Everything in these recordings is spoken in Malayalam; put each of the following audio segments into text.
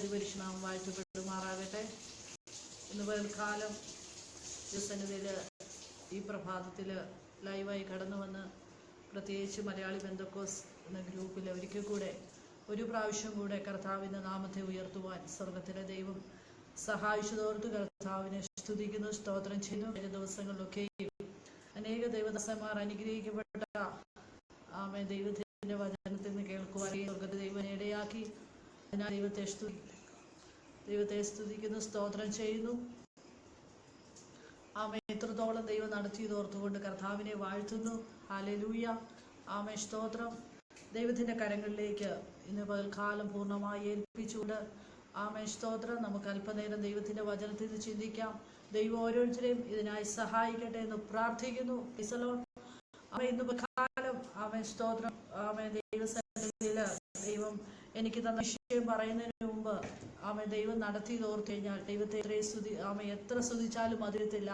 അതിപരിശുനാമം വാഴ്ത്തപ്പെടുമാറാകട്ടെ. ഇന്ന് പകൽക്കാലം സന്നിധിയിൽ ഈ പ്രഭാതത്തിൽ ലൈവായി കടന്നു വന്ന് പ്രത്യേകിച്ച് മലയാളി പെന്തക്കോസ് എന്ന ഗ്രൂപ്പിൽ ഒരിക്കൽ കൂടെ ഒരു പ്രാവശ്യം കൂടെ കർത്താവിൻ്റെ നാമത്തെ ഉയർത്തുവാൻ സ്വർഗത്തിലെ ദൈവം സഹായിച്ചതോർത്ത് കർത്താവിനെ സ്തുതിക്കുന്നു, സ്തോത്രം ചെയ്യുന്നു. കഴിഞ്ഞ ദിവസങ്ങളിലൊക്കെയും അനേക ദൈവദാസന്മാർ അനുഗ്രഹിക്കപ്പെട്ട ദൈവത്തിൻ്റെ വചനത്തിൽ നിന്ന് കേൾക്കുവാൻ സ്വർഗത്തെ ദൈവം ഇടയാക്കി. അതിനാൽ ദൈവത്തെ സ്തുതിക്കുന്നു, സ്തോത്രം ചെയ്യുന്നു. എത്രത്തോളം ദൈവം നടത്തിയതോർത്തുകൊണ്ട് കർത്താവിനെ വാഴ്ത്തുന്നു. ഹല്ലേലൂയ, സ്തോത്രം. ദൈവത്തിൻ്റെ കരങ്ങളിലേക്ക് ഇന്ന് പകൽക്കാലം പൂർണ്ണമായി ഏൽപ്പിച്ചുകൊണ്ട് സ്തോത്രം. നമുക്ക് അല്പനേരം ദൈവത്തിൻ്റെ വചനത്തിൽ നിന്ന് ചിന്തിക്കാം. ദൈവം ഓരോരുത്തരെയും ഇതിനായി സഹായിക്കട്ടെ എന്ന് പ്രാർത്ഥിക്കുന്നു. ഇന്ന് പകൽക്കാലം സ്തോത്രം. ദൈവസന്നിധിയിൽ ദൈവം എനിക്ക് തന്ന വിഷയം പറയുന്നതിന് മുമ്പ് ദൈവം നടത്തിയതോർത്തു കഴിഞ്ഞാൽ ദൈവത്തെ എത്ര സ്തുതിച്ചാലും മതിരത്തില്ല.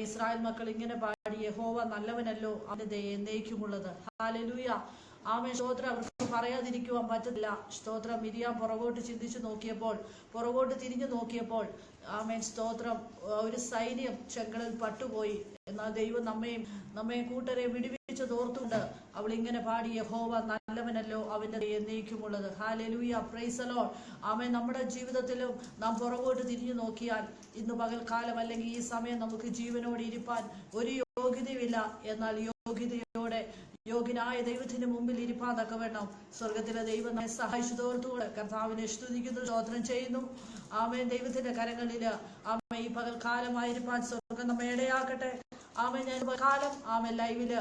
ഇസ്രായേൽ മക്കൾ ഇങ്ങനെ പാടി, യഹോവ നല്ലവനല്ലോ, അവന്റെ എന്നേക്കുമുള്ളത്. ഹല്ലേലൂയ, സ്തോത്രം. അവർക്ക് പറയാതിരിക്കുവാൻ പറ്റത്തില്ല. സ്തോത്രം. മിരിയാം പുറകോട്ട് ചിന്തിച്ചു നോക്കിയപ്പോൾ, പുറകോട്ട് തിരിഞ്ഞു നോക്കിയപ്പോൾ സ്തോത്രം, ഒരു സൈന്യം ചെങ്കടൽ പട്ടുപോയി. എന്നാൽ ദൈവം നമ്മെ കൂട്ടരെ വിടുവിച്ചതോർത്തുകൊണ്ട് അവൾ ഇങ്ങനെ പാടി, യഹോവ നല്ലവനല്ലോ, അവന്റെ എന്നേക്കുമുള്ളത്. Hallelujah, praise the Lord. നമ്മുടെ ജീവിതത്തിലും നാം പുറകോട്ട് തിരിഞ്ഞു നോക്കിയാൽ ഇന്ന് പകൽക്കാലം അല്ലെങ്കിൽ ഈ സമയം നമുക്ക് ജീവനോട് ഇരിപ്പാൻ ഒരു യോഗ്യതയുമില്ല. എന്നാൽ യോഗ്യനായ ദൈവത്തിന് മുമ്പിൽ ഇരിപ്പാൻ തക്കവണ്ണം സ്വർഗത്തിലെ ദൈവം നമ്മെ സഹായിച്ചതോർത്തുകൊണ്ട് കർത്താവിനെ സ്തുതിക്കുന്നു, സ്തോത്രം ചെയ്യുന്നു. ദൈവത്തിന്റെ കരങ്ങളിൽ ഈ പകൽക്കാലമായിരിക്കാൻ സ്വർഗം നമ്മെ ഇടയാക്കട്ടെ. ഞാൻ പകൽക്കാലം ലൈവില്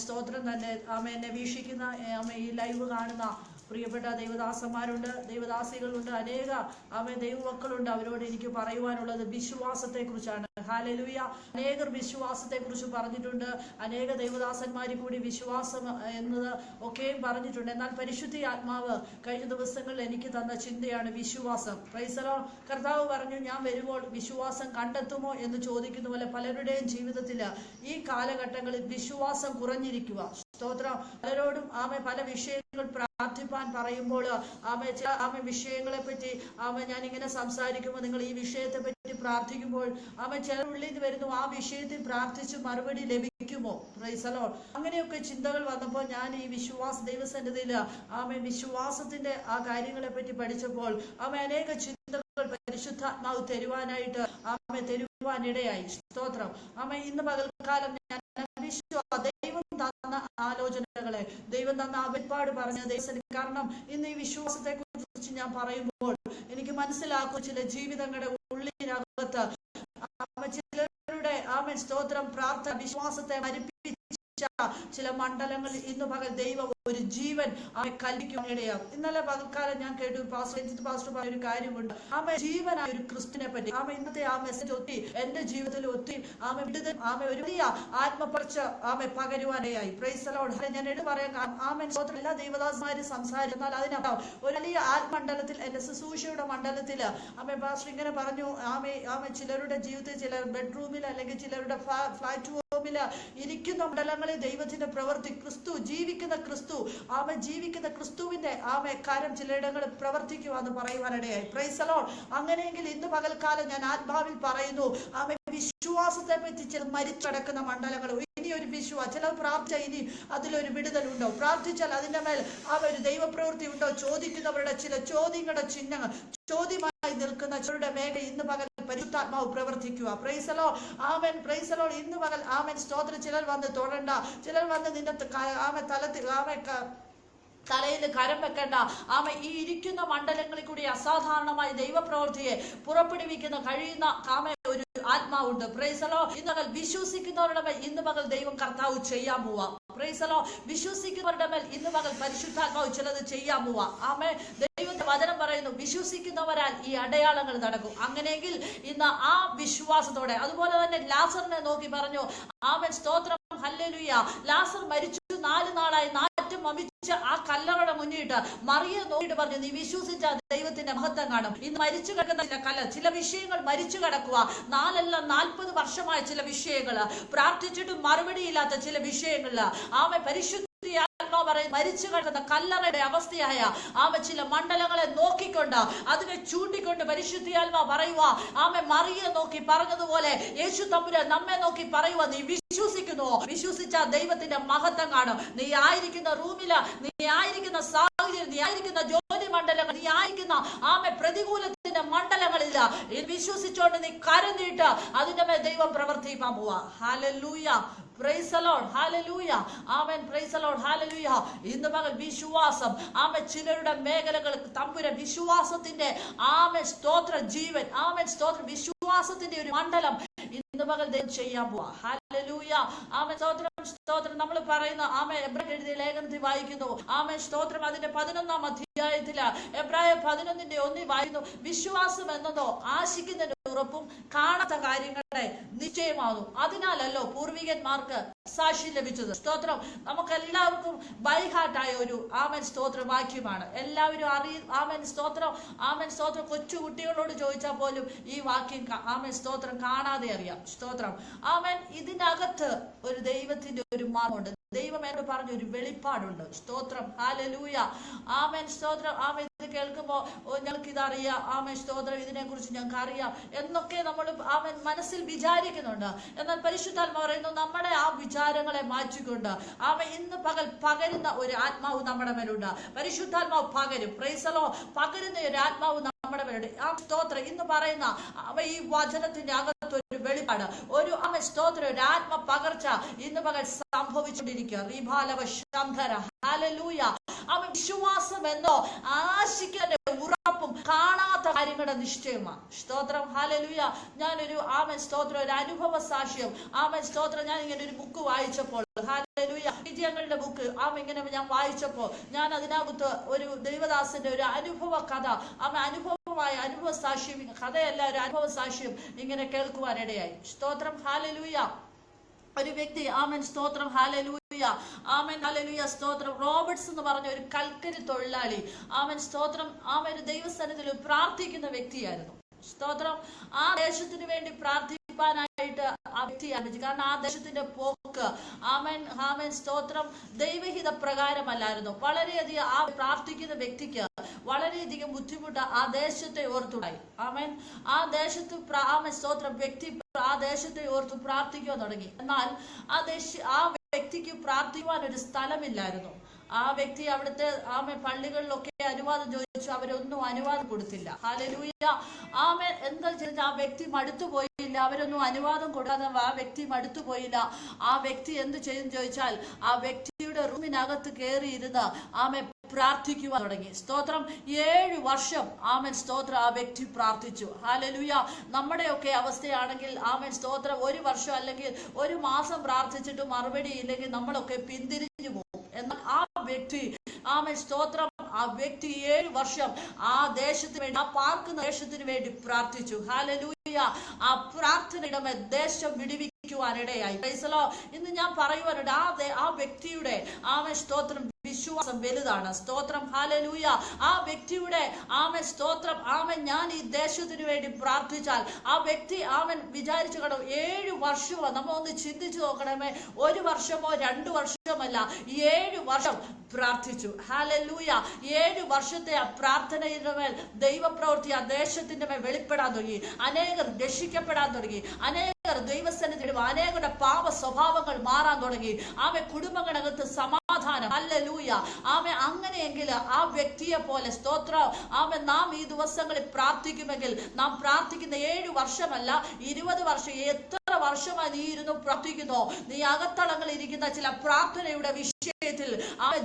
സ്തോത്രം തന്നെ എന്നെ വീക്ഷിക്കുന്ന ഈ ലൈവ് കാണുന്ന പ്രിയപ്പെട്ട ദൈവദാസന്മാരുണ്ട്, ദൈവദാസികളുണ്ട്, അനേക ദൈവമക്കളുണ്ട്. അവരോട് എനിക്ക് പറയുവാനുള്ളത് വിശ്വാസത്തെ കുറിച്ചാണ്. ഹല്ലേലൂയ. അനേകർ വിശ്വാസത്തെ കുറിച്ച് പറഞ്ഞിട്ടുണ്ട്. അനേക ദൈവദാസന്മാരിൽ കൂടി വിശ്വാസം എന്നത് ഒക്കെയും പറഞ്ഞിട്ടുണ്ട്. എന്നാൽ പരിശുദ്ധ ആത്മാവ് കഴിഞ്ഞ ദിവസങ്ങളിൽ എനിക്ക് തന്ന ചിന്തയാണ് വിശ്വാസം. Price the Lord. കർത്താവ് പറഞ്ഞു, ഞാൻ വരുമ്പോൾ വിശ്വാസം കണ്ടെത്തുമോ എന്ന് ചോദിക്കുന്ന പോലെ പലരുടെയും ജീവിതത്തിൽ ഈ കാലഘട്ടങ്ങളിൽ വിശ്വാസം കുറഞ്ഞിരിക്കുക. സ്തോത്രം. പലരോടും പല വിഷയങ്ങൾ പ്രാർത്ഥിപ്പാൻ പറയുമ്പോൾ വിഷയങ്ങളെ പറ്റി ഞാൻ ഇങ്ങനെ സംസാരിക്കുമ്പോൾ നിങ്ങൾ ഈ വിഷയത്തെ പറ്റി പ്രാർത്ഥിക്കുമ്പോൾ ചില ഉള്ളിൽ നിന്ന് വരുന്നു, ആ വിഷയത്തിൽ പ്രാർത്ഥിച്ച് മറുപടി ലഭിക്കുമോ? Price the Lord. അങ്ങനെയൊക്കെ ചിന്തകൾ വന്നപ്പോൾ ഞാൻ ഈ ദൈവസന്നിധിയിൽ വിശ്വാസത്തിന്റെ ആ കാര്യങ്ങളെ പറ്റി പഠിച്ചപ്പോൾ അനേക ചിന്തകൾ പരിശുദ്ധാത്മാവ് തരുവാനിടയായി. സ്തോത്രം. ഇന്ന് പകൽക്കാലം ഞാൻ ദൈവം തന്ന ആലോചനകളെ, ദൈവം തന്ന അഭിപ്പാട് പറഞ്ഞ ദൈവത്തിന്. കാരണം ഇന്ന് ഈ വിശ്വാസത്തെ കുറിച്ച് ഞാൻ പറയുമ്പോൾ എനിക്ക് മനസ്സിലാക്കും, ചില ജീവിതങ്ങളുടെ ഉള്ളിനകത്ത് ചിലരുടെ സ്തോത്രം പ്രാർത്ഥന വിശ്വാസത്തെ മരിപ്പിച്ച ചില മണ്ഡലങ്ങളിൽ ഇന്ന് പകൽ ദൈവം ഒരു ജീവൻ കൽപ്പിക്കാനിടയാകും. ഇന്നലെ പകൽക്കാലം ഞാൻ കേട്ടു പാസ്റ്റർ പറഞ്ഞ ഒരു കാര്യമുണ്ട്. ജീവനായ ഒരു ക്രിസ്തുവിനെ പറ്റി ഇന്നത്തെ ആ മെസ്സേജ് ഒത്തി എന്റെ ജീവിതത്തിൽ ഒത്തി ഒരു വലിയ ആത്മപർച്ച പകരുവാനായി. Praise the Lord. ഞാൻ എടുത്ത് പറയാൻ എല്ലാ ദൈവദാസന്മാരും സംസാരിച്ചാൽ അതിനകം ഒരു വലിയ ആത്മമണ്ഡലത്തിൽ എന്റെ ശുശ്രൂഷയുടെ മണ്ഡലത്തിൽ പാസ്റ്റർ ഇങ്ങനെ പറഞ്ഞു, ചിലരുടെ ജീവിതത്തിൽ ചില ബെഡ്റൂമിൽ അല്ലെങ്കിൽ ചിലരുടെ ഫ്ലാറ്റ് റൂമിൽ ഇരിക്കുന്ന മണ്ഡലങ്ങളിൽ ദൈവത്തിന്റെ പ്രവൃത്തി, ക്രിസ്തു ജീവിക്കുന്ന ക്രിസ്തുവിന്റെ കാര്യം ചിലയിടങ്ങളിൽ പ്രവർത്തിക്കുവാന്ന് പറയുവാനിടയായി. Praise the Lord. അങ്ങനെയെങ്കിൽ ഇന്ന് പകൽക്കാലം ഞാൻ ആത്മാവിൽ പറയുന്നു, വിശ്വാസത്തെ പറ്റി ചില മരിച്ചടക്കുന്ന മണ്ഡലങ്ങൾ ഇനി ഒരു വിശ്വാസം, ചില പ്രാർത്ഥിച്ച ഇനി അതിലൊരു വിടുതലുണ്ടോ? പ്രാർത്ഥിച്ചാൽ അതിന്റെ മേൽ ഒരു ദൈവപ്രവൃത്തി ഉണ്ടോ? ചോദിക്കുന്നവരുടെ ചില ചോദ്യങ്ങളുടെ ചിഹ്നങ്ങൾ ചോദ്യമായി നിൽക്കുന്ന ചിലരുടെ മേഖല ഇന്ന് പകൽ പരിശുദ്ധാത്മാവ് പ്രവർത്തിക്കുക. Price the Lord. ആമേൻ. Praise the Lord. ഇന്ന് പകൽ സ്തോത്രം. ചിലർ വന്ന് തൊടണ്ട, ചിലർ വന്ന് നിന്റെ തലത്തിൽ തലയിൽ കരം വെക്കേണ്ട. ഈ ഇരിക്കുന്ന മണ്ഡലങ്ങളിൽ കൂടി അസാധാരണമായ ദൈവപ്രവൃത്തിയെ പുറപ്പെടുവിക്കുന്ന കഴിയുന്ന ഒരു ആത്മാവുണ്ട്. Price the Lord. ഇന്ന് പകൽ വിശ്വസിക്കുന്നവരുടെ മേൽ ഇന്ന് പകൽ ദൈവം കർത്താവ് ചെയ്യാൻ പോവാ. Praise the Lord. വിശ്വസിക്കുന്നവരുടെ മേൽ ഇന്ന് പകൽ പരിശുദ്ധാത്മാവ് ചിലത് ചെയ്യാൻ പോവാ. ദൈവത്തിന്റെ വചനം പറയുന്നു, വിശ്വസിക്കുന്നവരാൽ ഈ അടയാളങ്ങൾ നടക്കും. അങ്ങനെയെങ്കിൽ ഇന്ന് ആ വിശ്വാസത്തോടെ, അതുപോലെ തന്നെ ലാസറിനെ നോക്കി പറഞ്ഞു, സ്തോത്രം, ഹല്ലേലൂയ. ലാസർ മരിച്ചു, 4 നാളായി നാറ്റം വമിച്ച ആ കല്ലറയുടെ മുന്നിട്ട് മറിയെ നോക്കിയിട്ട് പറഞ്ഞു, നീ വിശ്വസിച്ച ദൈവത്തിന്റെ മഹത്വം കാണും. ഇന്ന് മരിച്ചു കിടക്കുന്ന ചില വിഷയങ്ങൾ മരിച്ചു കിടക്കുക. 4 അല്ല 40 വർഷമായ ചില വിഷയങ്ങള്, പ്രാർത്ഥിച്ചിട്ടും മറുപടിയില്ലാത്ത ചില വിഷയങ്ങളില് പരിശുദ്ധ പരിശുദ്ധി ആത്മാ പറയും മരിച്ചു കിടക്കുന്ന കല്ലറയുടെ അവസ്ഥയായ ചില മണ്ഡലങ്ങളെ നോക്കിക്കൊണ്ട് അതിനെ ചൂണ്ടിക്കൊണ്ട് പരിശുദ്ധി ആത്മാ പറയുക മറിയെ നോക്കി പറഞ്ഞതുപോലെ യേശു തമ്പുരാൻ നമ്മെ നോക്കി പറയുക, നീ വിശ്വസിക്കുന്നുവോ? വിശ്വസിച്ച ദൈവത്തിന്റെ മഹത്വം കാണും. നീ ആയിരിക്കുന്ന റൂമില്, നീ ആയിരിക്കുന്ന സാഹചര്യം, നീ ആയിരിക്കുന്ന ജോലി മണ്ഡലങ്ങൾ, നീ ആയിരിക്കുന്ന പ്രതികൂലത്തിന്റെ മണ്ഡലങ്ങളില്ല, വിശ്വസിച്ചോണ്ട് നീ കരനീട്ട് അതിന്റെ മേൽ ദൈവം പ്രവർത്തിക്കാൻ പോവാ. ഹല്ലേലൂയ, പ്രൈസ് ദി ലോർഡ്, ഹല്ലേലൂയ, ആമേൻ, പ്രൈസ് ദി ലോർഡ്, ഹല്ലേലൂയ. ഇന്ന് പകൽ വിശ്വാസം, ആമേൻ, ചിലരുടെ മേഖലകൾ തമ്പുരാൻ വിശ്വാസത്തിന്റെ സ്തോത്ര ജീവൻ, സ്തോത്ര വിശ്വാസത്തിന്റെ ഒരു മണ്ഡലം ഇന്ന് പകൽ ദൈവം ചെയ്യാൻ പോവാ. ഹല്ലേലൂയ, ആമേൻ, സ്തോത്രം, സ്തോത്രം. നമ്മൾ പറയുന്ന എബ്രായർ എഴുതിയ ലേഖനത്തിൽ വായിക്കുന്നു, സ്തോത്രം, അതിന്റെ 11-ാം അധ്യായത്തില് എബ്രായർ 11:1 വായിക്കുന്നു, വിശ്വാസം എന്നതോ ആശിക്കുന്നതിന്റെ ഉറപ്പും കാണാത്ത കാര്യങ്ങളെ നിശ്ചയമാകുന്നു, അതിനാലല്ലോ പൂർവികന്മാർക്ക് സാക്ഷ്യം ലഭിച്ചത്. സ്തോത്രം. നമുക്ക് എല്ലാവർക്കും ബൈഹാർട്ടായ ഒരു സ്തോത്ര വാക്യമാണ്. എല്ലാവരും സ്തോത്രം, സ്തോത്രം. കൊച്ചു കുട്ടികളോട് ചോദിച്ചാൽ പോലും ഈ വാക്യം സ്തോത്രം കാണാതെ അറിയാം. സ്തോത്രം. ഇതിനകത്ത് ഒരു ദൈവത്തിന്റെ ഒരു മാർഗമുണ്ട്. ദൈവം എന്നോട് പറഞ്ഞ ഒരു വെളിപ്പാടുണ്ട്. സ്തോത്രം, ഹല്ലേലൂയ, ആമേൻ, സ്തോത്രം. ഇത് കേൾക്കുമ്പോ ഞങ്ങൾക്ക് ഇതറിയാം, സ്തോത്രം, ഇതിനെ കുറിച്ച് ഞങ്ങൾക്ക് അറിയാം എന്നൊക്കെ നമ്മൾ മനസ്സിൽ വിചാരിക്കുന്നുണ്ട്. എന്നാൽ പരിശുദ്ധാത്മാ പറയുന്നു, നമ്മുടെ ആ വിചാരങ്ങളെ മാറ്റിക്കൊണ്ട് ഇന്ന് പകൽ പകരുന്ന ഒരു ആത്മാവ് നമ്മുടെ മേലുണ്ട്. പരിശുദ്ധാത്മാവ് പകരും. Price the Lord. പകരുന്ന ഒരു ആത്മാവ് നമ്മുടെ മേലുണ്ട്. സ്തോത്രം. ഇന്ന് പറയുന്ന ഈ വചനത്തിന്റെ അകത്ത് ഒരു വെളിപ്പാട്, ഒരു സ്തോത്രം, ഒരു ആത്മ പകർച്ച ഇന്ന് പകൽ സംഭവിച്ചുകൊണ്ടിരിക്കുക. വിശ്വാസം എന്നോ ആശിക്കുന്ന ഉറപ്പും കാണാത്ത കാര്യങ്ങളുടെ നിശ്ചയമാണ്. സ്തോത്രം, ഹല്ലേലൂയ. ഞാനൊരു സ്തോത്രം, ഒരു അനുഭവ സാക്ഷ്യം, സ്തോത്രം, ഞാൻ ഇങ്ങനെ ഒരു ബുക്ക് വായിച്ചപ്പോൾ, ഹല്ലേലൂയ, വിജയങ്ങളുടെ ബുക്ക് ഇങ്ങനെ ഞാൻ വായിച്ചപ്പോൾ ഞാൻ അതിനകത്ത് ഒരു ദൈവദാസന്റെ ഒരു അനുഭവ കഥ, അനുഭവമായ അനുഭവ സാക്ഷ്യം, കഥയല്ല, ഒരു അനുഭവ സാക്ഷ്യം ഇങ്ങനെ കേൾക്കുവാനിടയായി. സ്തോത്രം, ഹല്ലേലൂയ. ഒരു വ്യക്തി, സ്തോത്രം, ഹല്ലേലൂയ, ഹല്ലേലൂയ, സ്തോത്രം, റോബർട്ട്സ് എന്ന് പറഞ്ഞ ഒരു കൽക്കരി തൊഴിലാളി, സ്തോത്രം, ഒരു ദൈവസന്നിധിയിൽ പ്രാർത്ഥിക്കുന്ന വ്യക്തിയായിരുന്നു. സ്തോത്രം. ആ ദേശത്തിന് വേണ്ടി പ്രാർത്ഥിക്കാനായിട്ട് ആ വ്യക്തി ആരംഭിച്ചു. കാരണം ആ ദേശത്തിന്റെ പോക്ക് സ്തോത്രം ദൈവഹിത പ്രകാരമല്ലായിരുന്നു. വളരെയധികം ആ പ്രാർത്ഥിക്കുന്ന വ്യക്തിക്ക് വളരെയധികം ബുദ്ധിമുട്ട് ആ ദേശത്തെ ഓർത്തുണ്ടായി. ആ ദേശത്ത് സ്തോത്രം വ്യക്തി ആ ദേശത്തെ ഓർത്ത് പ്രാർത്ഥിക്കാൻ തുടങ്ങി. എന്നാൽ ആ വ്യക്തിക്ക് പ്രാർത്ഥിക്കുവാൻ ഒരു സ്ഥലമില്ലായിരുന്നു. ആ വ്യക്തി അവിടുത്തെ പള്ളികളിലൊക്കെ അനുവാദം ചോദിച്ചു, അവരൊന്നും അനുവാദം കൊടുത്തില്ല. ഹല്ലേലൂയ. എന്താ ചെയ്ത, ആ വ്യക്തി മടുത്തു പോയില്ല. അവരൊന്നും അനുവാദം കൊടുക്കാതെ ആ വ്യക്തി മടുത്തു പോയില്ല. ആ വ്യക്തി എന്ത് ചെയ്യും ചോദിച്ചാൽ ആ വ്യക്തിയുടെ റൂമിനകത്ത് കയറിയിരുന്ന് പ്രാർത്ഥിക്കുവാൻ തുടങ്ങി. സ്തോത്രം. 7 വർഷം സ്തോത്രം ആ വ്യക്തി പ്രാർത്ഥിച്ചു. ഹല്ലേലൂയ. നമ്മുടെയൊക്കെ അവസ്ഥയാണെങ്കിൽ സ്തോത്രം 1 വർഷം അല്ലെങ്കിൽ 1 മാസം പ്രാർത്ഥിച്ചിട്ട് മറുപടി ഇല്ലെങ്കിൽ നമ്മളൊക്കെ പിന്തിരിഞ്ഞു പോകും. എന്നാൽ ആ വ്യക്തി സ്തോത്രം, ആ വ്യക്തി 7 വർഷം ആ ദേശത്തിന് വേണ്ടി, ആ പാർക്കുന്ന ദേശത്തിന് വേണ്ടി പ്രാർത്ഥിച്ചു. ഹല്ലേലൂയ. ആ പ്രാർത്ഥനയുടെ മേൽ ദേശം വിടുവിക്കുവാനിടയായി. Price the Lord. ഇന്ന് ഞാൻ പറയുവാനുണ്ട്, ആ വ്യക്തിയുടെ സ്തോത്രം വിശ്വാസം വലുതാണ്. സ്തോത്രം, ഹല്ലേലൂയ. ആ വ്യക്തിയുടെ സ്തോത്രം, ഞാൻ ഈ ദേശത്തിന് വേണ്ടി പ്രാർത്ഥിച്ചാൽ ആ വ്യക്തി വിചാരിച്ചു കണ്ടോ 7 വർഷമോ, നമ്മൾ ഒന്ന് ചിന്തിച്ചു നോക്കണമേ, 1 വർഷമോ 2 വർഷമല്ല, 7 വർഷം പ്രാർത്ഥിച്ചു. ഹല്ലേലൂയ. 7 വർഷത്തെ ആ പ്രാർത്ഥനയുടെ മേൽ ദൈവപ്രവൃത്തി ആ ദേശത്തിന്റെ മേൽ വെളിപ്പെടാൻ തുടങ്ങി. അനേകർ രക്ഷിക്കപ്പെടാൻ തുടങ്ങി. അനേകർ ദൈവസന്നിധിയിലും അനേകരുടെ പാപ സ്വഭാവങ്ങൾ മാറാൻ തുടങ്ങി. കുടുംബങ്ങളകത്ത് സമാധാനം. ഹല്ലേലൂയ. അങ്ങനെയെങ്കിൽ ആ വ്യക്തിയെ പോലെ സ്തോത്രം നാം ഈ ദിവസങ്ങളിൽ പ്രാർത്ഥിക്കുമെങ്കിൽ, നാം പ്രാർത്ഥിക്കുന്ന 7 വർഷമല്ല 20 വർഷം, എത്ര വർഷമായി നീ ഇരുന്നു പ്രാർത്ഥിക്കുന്നോ, നീ അകത്തളങ്ങളിൽ ഇരിക്കുന്ന ചില പ്രാർത്ഥനയുടെ വിഷയത്തിൽ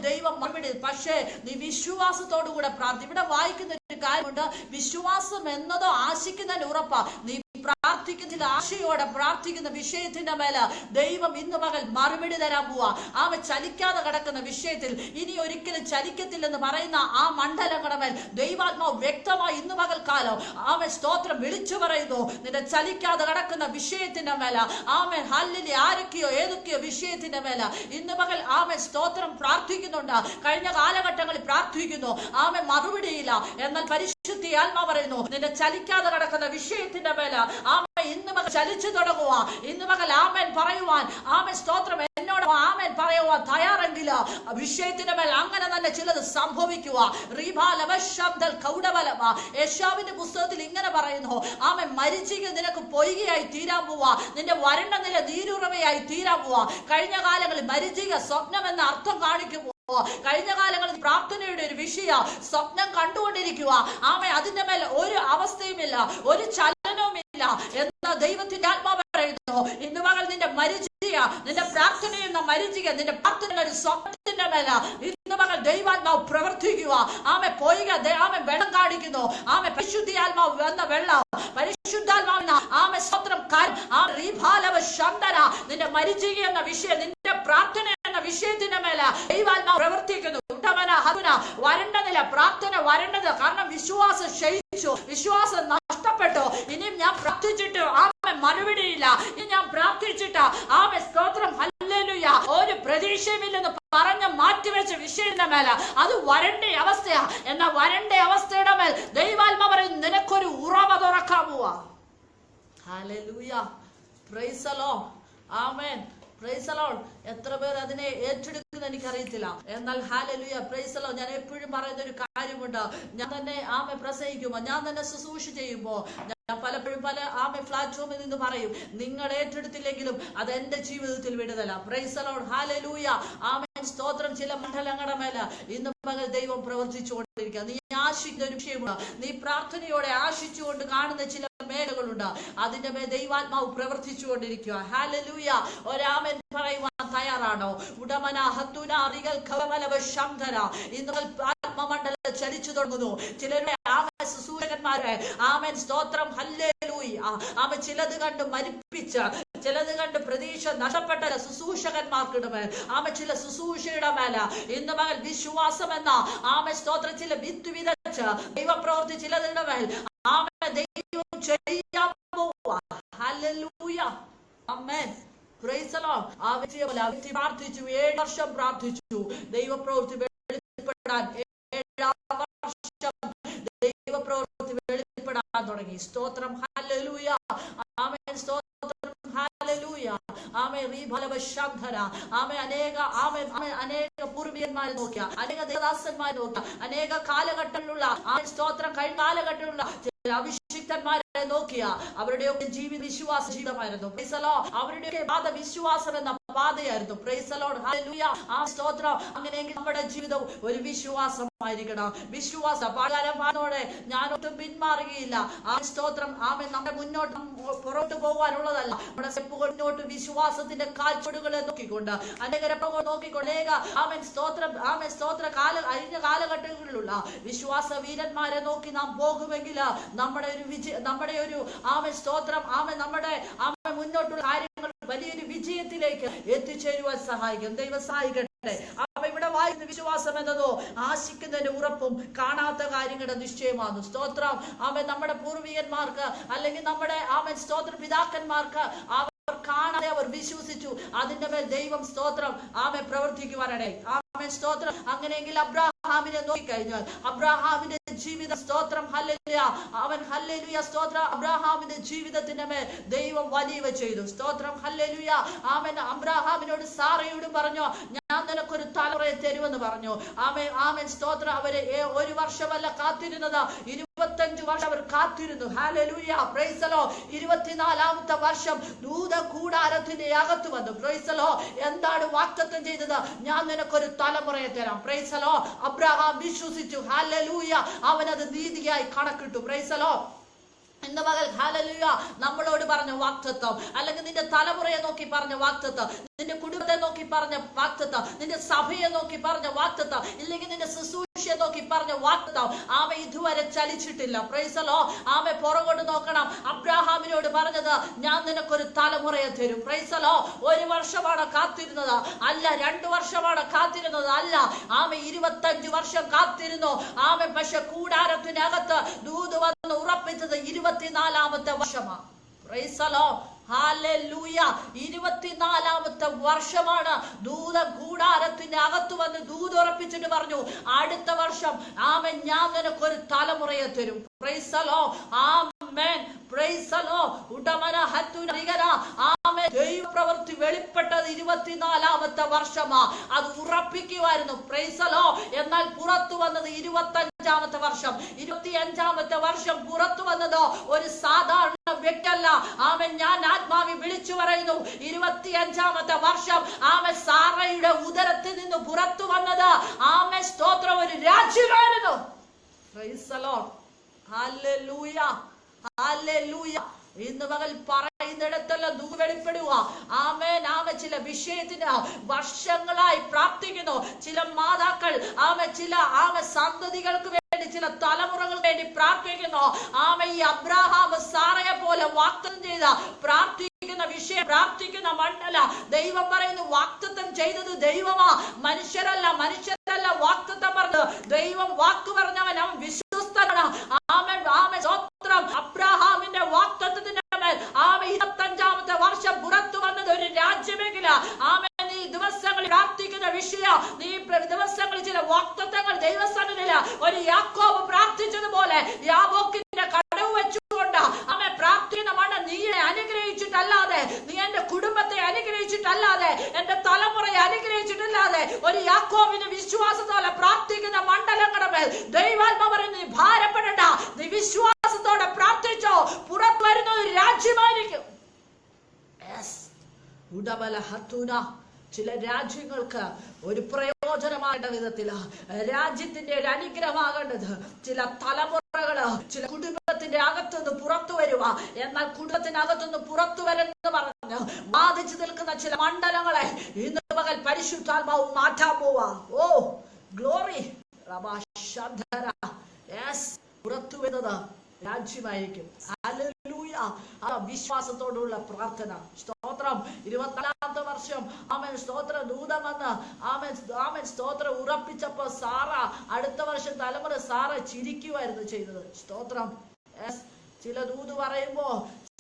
ദൈവം മറുപടി. പക്ഷേ നീ വിശ്വാസത്തോടു കൂടെ ഇവിടെ വായിക്കുന്ന ഒരു കാര്യമുണ്ട്, വിശ്വാസം എന്നതോ ആശിക്കുന്നതിന് ഉറപ്പാ. നീ പ്രാർത്ഥിക്കുന്നതിൽ ആശയോടെ പ്രാർത്ഥിക്കുന്ന വിഷയത്തിന്റെ മേല ദൈവം ഇന്ന് പകൽ മറുപടി തരാൻ പോവാ. ചലിക്കാതെ കിടക്കുന്ന വിഷയത്തിൽ ഇനി ഒരിക്കലും ചലിക്കത്തില്ലെന്ന് പറയുന്ന ആ മണ്ഡലങ്ങളുടെ മേൽ ദൈവാത്മാവ് വ്യക്തമായി ഇന്ന് പകൽ കാലം സ്തോത്രം വിളിച്ചു പറയുന്നു. നിന്റെ ചലിക്കാതെ കിടക്കുന്ന വിഷയത്തിന്റെ മേല ഹല്ലേലൂയ, ആരൊക്കെയോ ഏതൊക്കെയോ വിഷയത്തിന്റെ മേല ഇന്ന് പകൽ സ്തോത്രം പ്രാർത്ഥിക്കുന്നുണ്ട്. കഴിഞ്ഞ കാലഘട്ടങ്ങളിൽ പ്രാർത്ഥിക്കുന്നു, മറുപടിയില്ല. എന്നാൽ പരിശുദ്ധി ആത്മാ പറയുന്നു, നിന്റെ ചലിക്കാതെ കിടക്കുന്ന വിഷയത്തിന്റെ മേല ഇന്ന് പകൽ ചലിച്ചു തുടങ്ങുക. ഇന്ന് പകൽ പറയുവാൻ സ്തോത്രം എന്നോട് ആമേൻ പറയുവാൻ തയ്യാറെങ്കിൽ വിഷയത്തിന്റെ മേൽ അങ്ങനെ തന്നെ ചിലത് സംഭവിക്കുക. യെശയ്യാവിന്റെ പുസ്തകത്തിൽ ഇങ്ങനെ പറയുന്നു, ആമേൻ മരിച്ചിക നിനക്ക് പൊയ്കയായി തീരാൻ പോവാ, നിന്റെ വരണ്ട നില നീരുറവയായി തീരാൻ പോവാ. കഴിഞ്ഞ കാലങ്ങളിൽ മരിച്ചിക സ്വപ്നം എന്ന അർത്ഥം കാണിക്കുമോ? കഴിഞ്ഞ കാലങ്ങളിൽ പ്രാർത്ഥനയുടെ ഒരു വിഷയ സ്വപ്നം കണ്ടുകൊണ്ടിരിക്കുക. ആമേ അതിന്റെ മേൽ ഒരു അവസ്ഥയുമില്ല, ഒരു ചലനവുമില്ല എന്ന ദൈവത്തിന്റെ ആത്മാവ് പറയുന്നു. ഇന്ന് മകൾ നിന്റെ മരിച്ചിക, നിന്റെ പ്രാർത്ഥനയെന്ന മരിച്ചിക, നിന്റെ പ്രാർത്ഥന ഒരു സ്വപ്നത്തിന്റെ മേല ഇന്ന് മകൾ ദൈവാത്മാവ് പ്രവർത്തിക്കുക. ആമെ പോയിക ആമെ വെള്ളം കാണിക്കുന്നു. ആമെ പരിശുദ്ധാത്മാവ് എന്ന വെള്ളം പരിശുദ്ധാത്മാവിന ആമെ സ്വത്രം നിന്റെ മരിച്ചിക എന്ന വിഷയം, നിന്റെ പ്രാർത്ഥന എന്ന വിഷയത്തിന്റെ മേല ദൈവാത്മാവ് പ്രവർത്തിക്കുന്നു. വരണ്ട നില പ്രാർത്ഥന വരേണ്ടത്, കാരണം വിശ്വാസം ക്ഷയിച്ചു, വിശ്വാസം നഷ്ടപ്പെട്ടു. ഇനിയും ഞാൻ പ്രാർത്ഥിച്ചിട്ട് ആമെ മറുപടിയില്ല, ഇനി ഞാൻ പ്രാർത്ഥിച്ചിട്ട് ആമെ സ്തോത്രം ഹല്ലേലൂയ ഒരു പ്രതീക്ഷയുമില്ലെന്ന് പറഞ്ഞ് മാറ്റിവെച്ച വിഷയത്തിന്റെ മേല അത് വരണ്ട അവസ്ഥയാ. എന്നാൽ വരണ്ട അവസ്ഥയുടെ മേൽ ദൈവാത്മാവ് പറയുന്നു, നിനക്കൊരു ഉറവ തുറക്കാൻ പോവാ. ഹല്ലേലൂയ, പ്രൈസ് ദി ലോർഡ്, ആമേൻ, പ്രൈസ് ദി ലോർഡ്. എത്ര പേർ അതിനെ ഏറ്റെടുക്കുന്ന എനിക്കറിയത്തില്ല. എന്നാൽ ഹല്ലേലൂയ, പ്രൈസ് ദി ലോർഡ്. ഞാൻ എപ്പോഴും പറയുന്ന ഒരു കാര്യമുണ്ട്, ഞാൻ തന്നെ ആമെ പ്രസംഗിക്കുമ്പോ, ഞാൻ തന്നെ ശുശ്രൂഷ ചെയ്യുമ്പോ, ഞാൻ പലപ്പോഴും പല ആമെ പ്ലാറ്റ്ഫോമിൽ നിന്ന് പറയും, നിങ്ങൾ ഏറ്റെടുത്തില്ലെങ്കിലും അത് എന്റെ ജീവിതത്തിൽ വിടുതല. പ്രൈസ് ദി ലോർഡ്, ഹല്ലേലൂയ, ആമേൻ, സ്തോത്രം. ചില മണ്ഡലങ്ങളുടെ മേല ഇന്ന് പകൽ ദൈവം പ്രവർത്തിച്ചുകൊണ്ടിരിക്കുക. നീ ആശിക്കുന്ന ഒരു വിഷയമുണ്ട്, നീ പ്രാർത്ഥനയോടെ ആശിച്ചുകൊണ്ട് കാണുന്ന ചില മേഖലകളുണ്ട്, അതിന്റെ മേൽ ദൈവാത്മാവ് പ്രവർത്തിച്ചുകൊണ്ടിരിക്കുക. ഹല്ലേലൂയ, ഒരാമൻ പറയുവാൻ തയ്യാറാണോ? ഉടമന ഹത്തുന റിഗൽ ഖവമലവ ശംധര. ഇന്ന് ആത്മമണ്ഡലം ചലിച്ചു തുടങ്ങുന്നു. ചിലരുടെ ശുശ്രൂഷകന്മാരെ ആമേൻ സ്തോത്രം ഹല്ലേലൂയ, ആമേൻ ചിലത് കണ്ട് മരിപ്പിച്ച, ചിലത് കണ്ട് പ്രതീക്ഷ നഷ്ടപ്പെട്ട ശുശ്രൂഷകന്മാർക്കിടെ മേൽ ആമേൻ ചില ശുശ്രൂഷയുടെ മേല ഇന്ന് മകൻ വിശ്വാസം എന്ന ആമേൻ സ്തോത്രം ചില വിത്ത് വിതച്ച ദൈവപ്രവൃത്തി ചിലതിന്റെ മേൽ ആമേൻ ദൈവം ചെയ്യാൻ പോവാ. ഹല്ലേലൂയ, ആമേൻ, പ്രൈസ് ദി ലോർഡ്. ആ വ്യക്തി പ്രാർത്ഥിച്ചു, 7 വർഷം പ്രാർത്ഥിച്ചു, ദൈവപ്രവൃത്തി വെളിപ്പെടാൻ 7 വർഷം ദൈവപ്രവൃത്തി വെളിപ്പെടാൻ തുടങ്ങി. സ്തോത്രം ഹല്ലേലൂയ, ആമേൻ, സ്തോത്രം ഹല്ലേലൂയ, ആമേൻ. അനേക പൂർവികന്മാരെ നോക്കിയ, അനേക ദേവദാസന്മാരെ നോക്കിയ, അനേക കാലഘട്ടങ്ങളിലുള്ള സ്തോത്രം കഴിഞ്ഞ കാലഘട്ടത്തിലുള്ള അഭിഷിക്തന്മാരെ നോക്കിയ അവരുടെയൊക്കെ ജീവിത വിശ്വാസ ജീവിതമായിരുന്നു. അവരുടെയൊക്കെ പാത വിശ്വാസം എന്ന പാതയായിരുന്നു. പ്രൈസ് ദി ലോർഡ്, ഹല്ലേലൂയ, ആ സ്തോത്രം. അങ്ങനെയെങ്കിൽ നമ്മുടെ ജീവിതം ഒരു വിശ്വാസമായിരിക്കണം. വിശ്വാസ പാകാരമാനോടെ ഞാനൊട്ടും പിന്മാറുകയില്ല. ആ സ്തോത്രം ആമേൻ. നമ്മുടെ മുന്നോട്ട് പുറോട്ട് പോകാനുള്ളതല്ല, നമ്മുടെ സ്റ്റെപ്പുകൾ മുന്നോട്ട് വിശ്വാസത്തിന്റെ കാൽച്ചുവടുകളെ നോക്കിക്കൊണ്ട് അനേകരെ നോക്കിക്കൊണ്ട് അനേക ആമേൻ സ്തോത്രം ആമേൻ സ്തോത്ര കഴിഞ്ഞ കാലഘട്ടങ്ങളിലുള്ള വിശ്വാസ വീരന്മാരെ നോക്കി നാം പോകുമെങ്കിൽ നമ്മുടെ ഒരു നമ്മുടെ ഒരു ആമേൻ സ്തോത്രം ആമേൻ നമ്മുടെ ആമേൻ മുന്നോട്ടുള്ള കാര്യങ്ങൾ വലിയൊരു വിജയത്തിലേക്ക് എത്തിച്ചേരുവാൻ സഹായിക്കും. ദൈവം സഹായിക്കട്ടെ. അപ്പൊ ഇവിടെ വായിക്കുന്ന വിശ്വാസം എന്നതോ ആശിക്കുന്നതിന്റെ ഉറപ്പും കാണാത്ത കാര്യങ്ങളുടെ നിശ്ചയമാണ്. സ്തോത്രം ആമേൻ. നമ്മുടെ പൂർവികന്മാർക്ക് അല്ലെങ്കിൽ നമ്മുടെ ആമേൻ സ്തോത്ര പിതാക്കന്മാർക്ക് അവർ കാണാതെ അവർ വിശ്വസിച്ചു, അതിന്റെ മേൽ ദൈവം സ്തോത്രം ആമേൻ പ്രവർത്തിക്കുവാനാണ്. ആമേൻ സ്തോത്രം. അങ്ങനെയെങ്കിൽ അബ്രാഹാമിനെ നോക്കിക്കഴിഞ്ഞാൽ അബ്രാഹാമിന്റെ ജീവിതം സ്തോത്രം ഹല്ലേലൂയ, അവൻ ഹല്ലേലൂയ സ്തോത്രം അബ്രാഹാമിന്റെ ജീവിതത്തിന്റെ മേൽ ദൈവം വലിയവ ചെയ്തു. സ്തോത്രം ഹല്ലേലൂയ, ആമേൻ. അബ്രാഹാമിനോട് സാറയോട് പറഞ്ഞു, ഞാൻ നിനക്കൊരു തലമുറയെ തരുമെന്ന് പറഞ്ഞു. ആമേൻ, ആമേൻ സ്തോത്രം. അവര് 1 വർഷമല്ല കാത്തിരുന്നത്, 25 വർഷം അവർ കാത്തിരുന്നു. ഹല്ലേലൂയ, പ്രൈസ് ദി ലോർഡ്. 24ാമത്തെ വർഷം ദൂത കൂടാരത്തിന്റെ അകത്ത് വന്നു. Praise the Lord. എന്താണ് വാഗ്ദത്തം ചെയ്തത്? ഞാൻ നിനക്കൊരു തലമുറയെ തരാം. Praise the Lord. അബ്രഹാം വിശ്വസിച്ചു. ഹല്ലേലൂയ, അവനത് നീതിയായി കണക്കിട്ടു. Praise the Lord. ഇന്ന് പകൽ ഹല്ലേലൂയ നമ്മളോട് പറഞ്ഞ വാഗ്ദത്തം, അല്ലെങ്കിൽ നിന്റെ തലമുറയെ നോക്കി പറഞ്ഞ വാഗ്ദത്തം, നിന്റെ കുടുംബത്തെ നോക്കി പറഞ്ഞ വാഗ്ദത്തം, നിന്റെ സഭയെ നോക്കി പറഞ്ഞ വാഗ്ദത്തം, ഇല്ലെങ്കിൽ നിന്റെ ശുശ്രൂഷയെ നോക്കി പറഞ്ഞ വാഗ്ദത്തം ആമ ഇതുവരെ ചലിച്ചിട്ടില്ല. Price the Lord. ആമ പുറകോട്ട് നോക്കണം. അബ്രാഹാമിനോട് പറഞ്ഞത്, ഞാൻ നിനക്കൊരു തലമുറയെ തരും. Praise the Lord. 1 വർഷമാണ് കാത്തിരുന്നത്, അല്ല 2 വർഷമാണ് കാത്തിരുന്നത്, അല്ല ആമ 25 വർഷം കാത്തിരുന്നു. ആമ പക്ഷെ കൂടാരത്തിനകത്ത് ദൂത് വന്ന് ഉറപ്പിച്ചത് 24ാമത്തെ വർഷമാണ്. Price the Lord. ഹല്ലേലൂയ. 24ാമത്തെ വർഷമാണ്. ദൂത കൂടാരത്തിന്റെ അകത്ത് വന്ന് ദൂത് ഉറപ്പിച്ചിട്ട് പറഞ്ഞു, അടുത്ത വർഷം ആമേൻ ഞാൻ നിനക്കൊരു തലമുറയെ തരും. Praise the Lord. ആമേൻ. Praise the Lord. ഉടമന ഹത്തുന റിഗന. ആമേൻ. ദൈവപ്രവൃത്തി വെളിപ്പെട്ടത് 24-ാമത്തെ വർഷമാ. അത് ഉറപ്പിക്കുമായിരുന്നു. Price the Lord. എന്നാൽ പുറത്തു വന്നത് 25-ാമത്തെ വർഷം. 25-ാമത്തെ വർഷം പുറത്തു വന്നത് ഒരു സാധാരണ വ്യക്തിയല്ല. ആമേൻ. ഞാൻ ആത്മാവി വിളിച്ചു പറയുന്നു, 25-ാമത്തെ വർഷം ആമേൻ സാറയുടെ ഉദരത്തിൽ നിന്ന് പുറത്തു വന്നത് ആമേൻ സ്തോത്രം ഒരു രാജ്യമായിരുന്നു. Praise the Lord. ഹല്ലേലൂയ, ഹല്ലേലൂയ. ഇന്ന് പകൽ പറയുന്നിടത്തെല്ലാം ദൂത് വെളിപ്പെടുക. ആമേൻ. ചില വിഷയത്തിന് വർഷങ്ങളായി പ്രാർത്ഥിക്കുന്നു. ചില മാതാക്കൾ ചില സന്തതികൾക്ക് വേണ്ടി, ചില തലമുറകൾക്ക് വേണ്ടി പ്രാർത്ഥിക്കുന്നു. ഈ അബ്രഹാം സാറയെ പോലെ വാഗ്ദത്തം ചെയ്ത പ്രാർത്ഥിക്കുന്ന വിഷയം, പ്രാർത്ഥിക്കുന്ന മണ്ഡല ദൈവം പറയുന്നു, വാഗ്ദത്തം ചെയ്തത് ദൈവമാ, മനുഷ്യരല്ല. മനുഷ്യരല്ല വാഗ്ദത്തം പറഞ്ഞത്. ദൈവം വാക്ക് പറഞ്ഞവൻ, അവൻ വിശ്വസ്തനാണ്. ആമേൻ, ആമേൻ, സ്തോത്രം. അബ്രഹാമിന്റെ വാഗ്ദത്തത്തിന്റെ മേൽ 25-ാമത്തെ വർഷം പുറത്തു വന്നത് ഒരു രാജ്യമെങ്കില. ആമേൻ. നീ ദിവസങ്ങളിൽ പ്രാർത്ഥിക്കുന്ന വിഷയം, നീ ദിവസങ്ങളിൽ ചില വാഗ്ദത്തങ്ങൾ ദൈവസന്നിധിയിൽ ഒരു യാക്കോബ് പ്രാർത്ഥിച്ചതുപോലെ യാബോക്കിന്റെ കടവ് വെച്ചുകൊണ്ട് ആമേൻ പ്രാർത്ഥിക്കുന്ന മണ്ണ് നീ അനുഗ്രഹിച്ചിട്ടല്ലാതെ, നീ എന്റെ കുടുംബത്തെ അനുഗ്രഹിച്ചിട്ടല്ലാതെ, എന്റെ തലമുറയെ അനുഗ്രഹിച്ചിട്ടല്ലാതെ, ഒരു യാക്കോബിന് വിശ്വാസത്തോടെ പ്രാർത്ഥിക്കുന്ന മണ്ഡലങ്ങളുടെ മേൽ ദൈവാത്മാവ് പറയുന്നു, നീ ഭാരപ്പെടണ്ട. നീ വിശ്വാസത്തോടെ പ്രാർത്ഥിച്ചോ, പുറത്തു വരുന്ന ഒരു രാജ്യമായിരിക്കും. ചില രാജ്യങ്ങൾക്ക് ഒരു പ്രയോജനമാകേണ്ട വിധത്തില്, രാജ്യത്തിന്റെ ഒരു അനുഗ്രഹമാകേണ്ടത് ചില തലമുറകള്, ചില കുടുംബത്തിന്റെ അകത്തുനിന്ന് പുറത്തു വരുക. എന്നാൽ കുടുംബത്തിനകത്തുനിന്ന് പുറത്തു വരെന്ന് പറഞ്ഞ് ബാധിച്ചു നിൽക്കുന്ന ചില മണ്ഡലങ്ങളെ ഇന്ന് പകൽ പരിശുദ്ധാത്മാവ് മാറ്റാൻ പോവാ. ഓ ഗ്ലോറി. പുറത്തു വരുന്നത് രാജ്യമായിരിക്കും. ഹല്ലേലൂയ. വിശ്വാസത്തോടുള്ള പ്രാർത്ഥന. സ്തോത്രം. 24-ാമത്തെ വർഷം ആമേൻ സ്തോത്രം ദൂതം വന്ന് ആമേൻ സ്തോത്രം ഉറപ്പിച്ചപ്പോ സാറ അടുത്ത വർഷം തലമുറ സാറ ചിരിക്കുമായിരുന്നു ചെയ്തത്. സ്തോത്രം. ചില ദൂത് പറയുമ്പോ,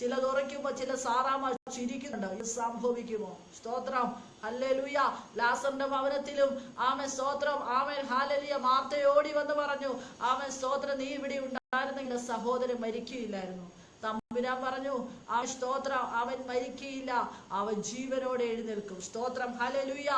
ചിലത് ഉറയ്ക്കുമ്പോ ചില സാറാമ ചിരിക്കുന്നുണ്ട്. ഇത് സംഭവിക്കുമോ? സ്തോത്രം. ഹല്ലേലൂയ. ലാസറിന്റെ ഭവനത്തിലും ആമേൻ സ്തോത്രം ആമേൻ ഹല്ലേലൂയ മാർത്തയോടി വന്ന് പറഞ്ഞു, ആമേൻ സ്തോത്രം നീ ഇവിടെ ഉണ്ടായിരുന്നെങ്കിൽ സഹോദരൻ മരിക്കുകയില്ലായിരുന്നു. തമ്പുരാൻ പറഞ്ഞു, ആ സ്തോത്രം അവൻ മരിക്കുകയില്ല, അവൻ ജീവനോടെ എഴുന്നേൽക്കും. സ്തോത്രം. ഹല്ലേലൂയ.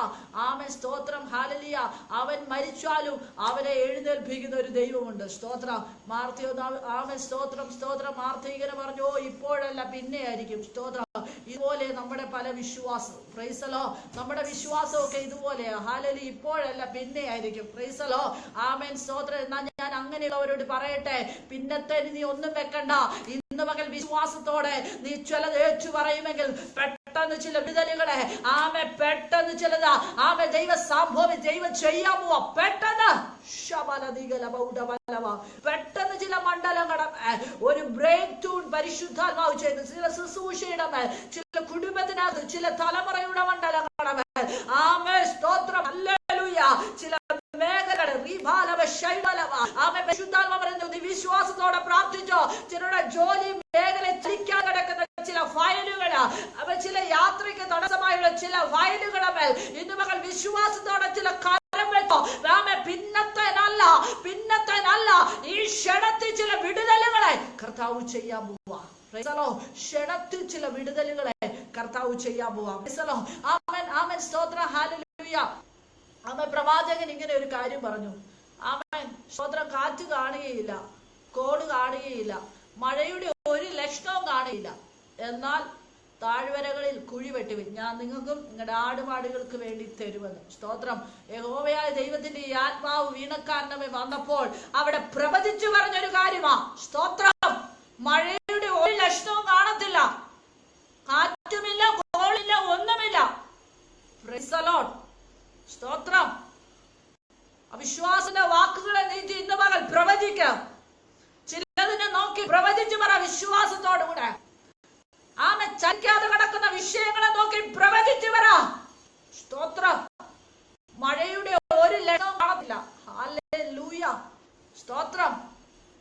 ആമേൻ സ്തോത്രം. ഹല്ലേലൂയ. അവൻ മരിച്ചാലും അവനെ എഴുന്നേൽപ്പിക്കുന്ന ഒരു ദൈവമുണ്ട്. സ്തോത്രം. മാർത്തയോ ആമേൻ സ്തോത്രം. സ്തോത്രം. മാർത്ത ഇങ്ങനെ പറഞ്ഞു, ഓ ഇപ്പോഴല്ല പിന്നെ ആയിരിക്കും. സ്തോത്രം. ഇതുപോലെ നമ്മുടെ പല വിശ്വാസം, പ്രൈസ് ദി ലോർഡ്, നമ്മുടെ വിശ്വാസമൊക്കെ ഇതുപോലെയാ. ഹല്ലേലൂയ. ഇപ്പോഴല്ല പിന്നെ ആയിരിക്കും. Price the Lord. ആമേൻ സ്തോത്രം. എന്നാൽ ഞാൻ അങ്ങനെയുള്ളവരോട് പറയട്ടെ, പിന്നത്തെ നീ ഒന്നും വെക്കണ്ട. ഇന്ന് പകൽ വിശ്വാസത്തോടെ നീ ചിലത് ഏറ്റു പറയുമെങ്കിൽ പെട്ടെന്ന് ചില വിടുതലുകളെ പെട്ടെന്ന് ചിലത് ദൈവ സംഭവം ദൈവം ചെയ്യാൻ പോവാ. പെട്ടെന്ന് ചില മണ്ഡലങ്ങളുടെ ഒരു ബ്രേക്ക് ത്രൂ പരിശുദ്ധാത്മാവ് ചെയ്ത് ചില ശുശ്രൂഷയുടെ മേൽ, ചില കുടുംബത്തിനകത്ത്, ചില തലമുറയുടെ മണ്ഡലങ്ങളുടെ മേൽ സ്തോത്രം. ഹല്ലേലൂയ. ചില മേഖലകൾ വിശ്വാസത്തോടെ പ്രാർത്ഥിച്ചോ. ചിലരുടെ ജോലി മേഖല ചിരിക്കാൻ കിടക്കുന്ന ചില ഫയലുകള്, ചില യാത്രയ്ക്ക് തടസ്സമായുള്ള ചില ഫയലുകളുടെ മേൽ ഇന്ന് മകൾ വിശ്വാസത്തോടെ ചില കാര്യം വെച്ചോ. പിന്നത്തേനല്ല ഈ ക്ഷണത്തിൽ ചില വിടുതലുകളെ കർത്താവ് ചെയ്യാൻ പോവാ. ക്ഷണത്തിൽ ചില വിടുതലുകളെ കർത്താവ് ചെയ്യാൻ പോവാ. ആമേൻ, ആമേൻ സ്തോത്രം. ഹല്ലേലൂയ. ആമേൻ. പ്രവാചകൻ ഇങ്ങനെ ഒരു കാര്യം പറഞ്ഞു. ആമേൻ സ്തോത്രം. കാറ്റ് കാണുകയില്ല, കോട് കാണുകയില്ല, മഴയുടെ ഒരു ലക്ഷണവും കാണുകയില്ല. എന്നാൽ താഴ്വരകളിൽ കുഴി വെട്ടിവിൻ, ഞാൻ നിങ്ങൾക്കും നിങ്ങളുടെ ആടുമാടുകൾക്ക് വേണ്ടി തരുമെന്ന്. സ്തോത്രം. യഹോവയായ ദൈവത്തിന്റെ ഈ ആത്മാവ് വീണക്കാരനമേ വന്നപ്പോൾ അവിടെ പ്രവചിച്ചു പറഞ്ഞൊരു കാര്യമാ. സ്തോത്രം. മഴയുടെ ഒരു ലക്ഷണവും കാണത്തില്ല, കാറ്റുമില്ല, കോളില്ല, ഒന്നുമില്ല. Price the Lord. സ്തോത്രം. അവിശ്വാസത്തിന്റെ വാക്കുകളെ നീട്ടി ഇന്ന് പകൽ പ്രവചിക്ക. ചിലതിനെ നോക്കി പ്രവചിച്ചു പറ വിശ്വാസത്തോടുകൂടെ. ചലിക്കാതെ കിടക്കുന്ന വിഷയങ്ങളെ നോക്കി പ്രവചിച്ചു പറ. സ്തോത്രം. മഴയുടെ ഒരു ലക്ഷണവും കാണത്തില്ല. ഹല്ലേലൂയ. സ്തോത്രം.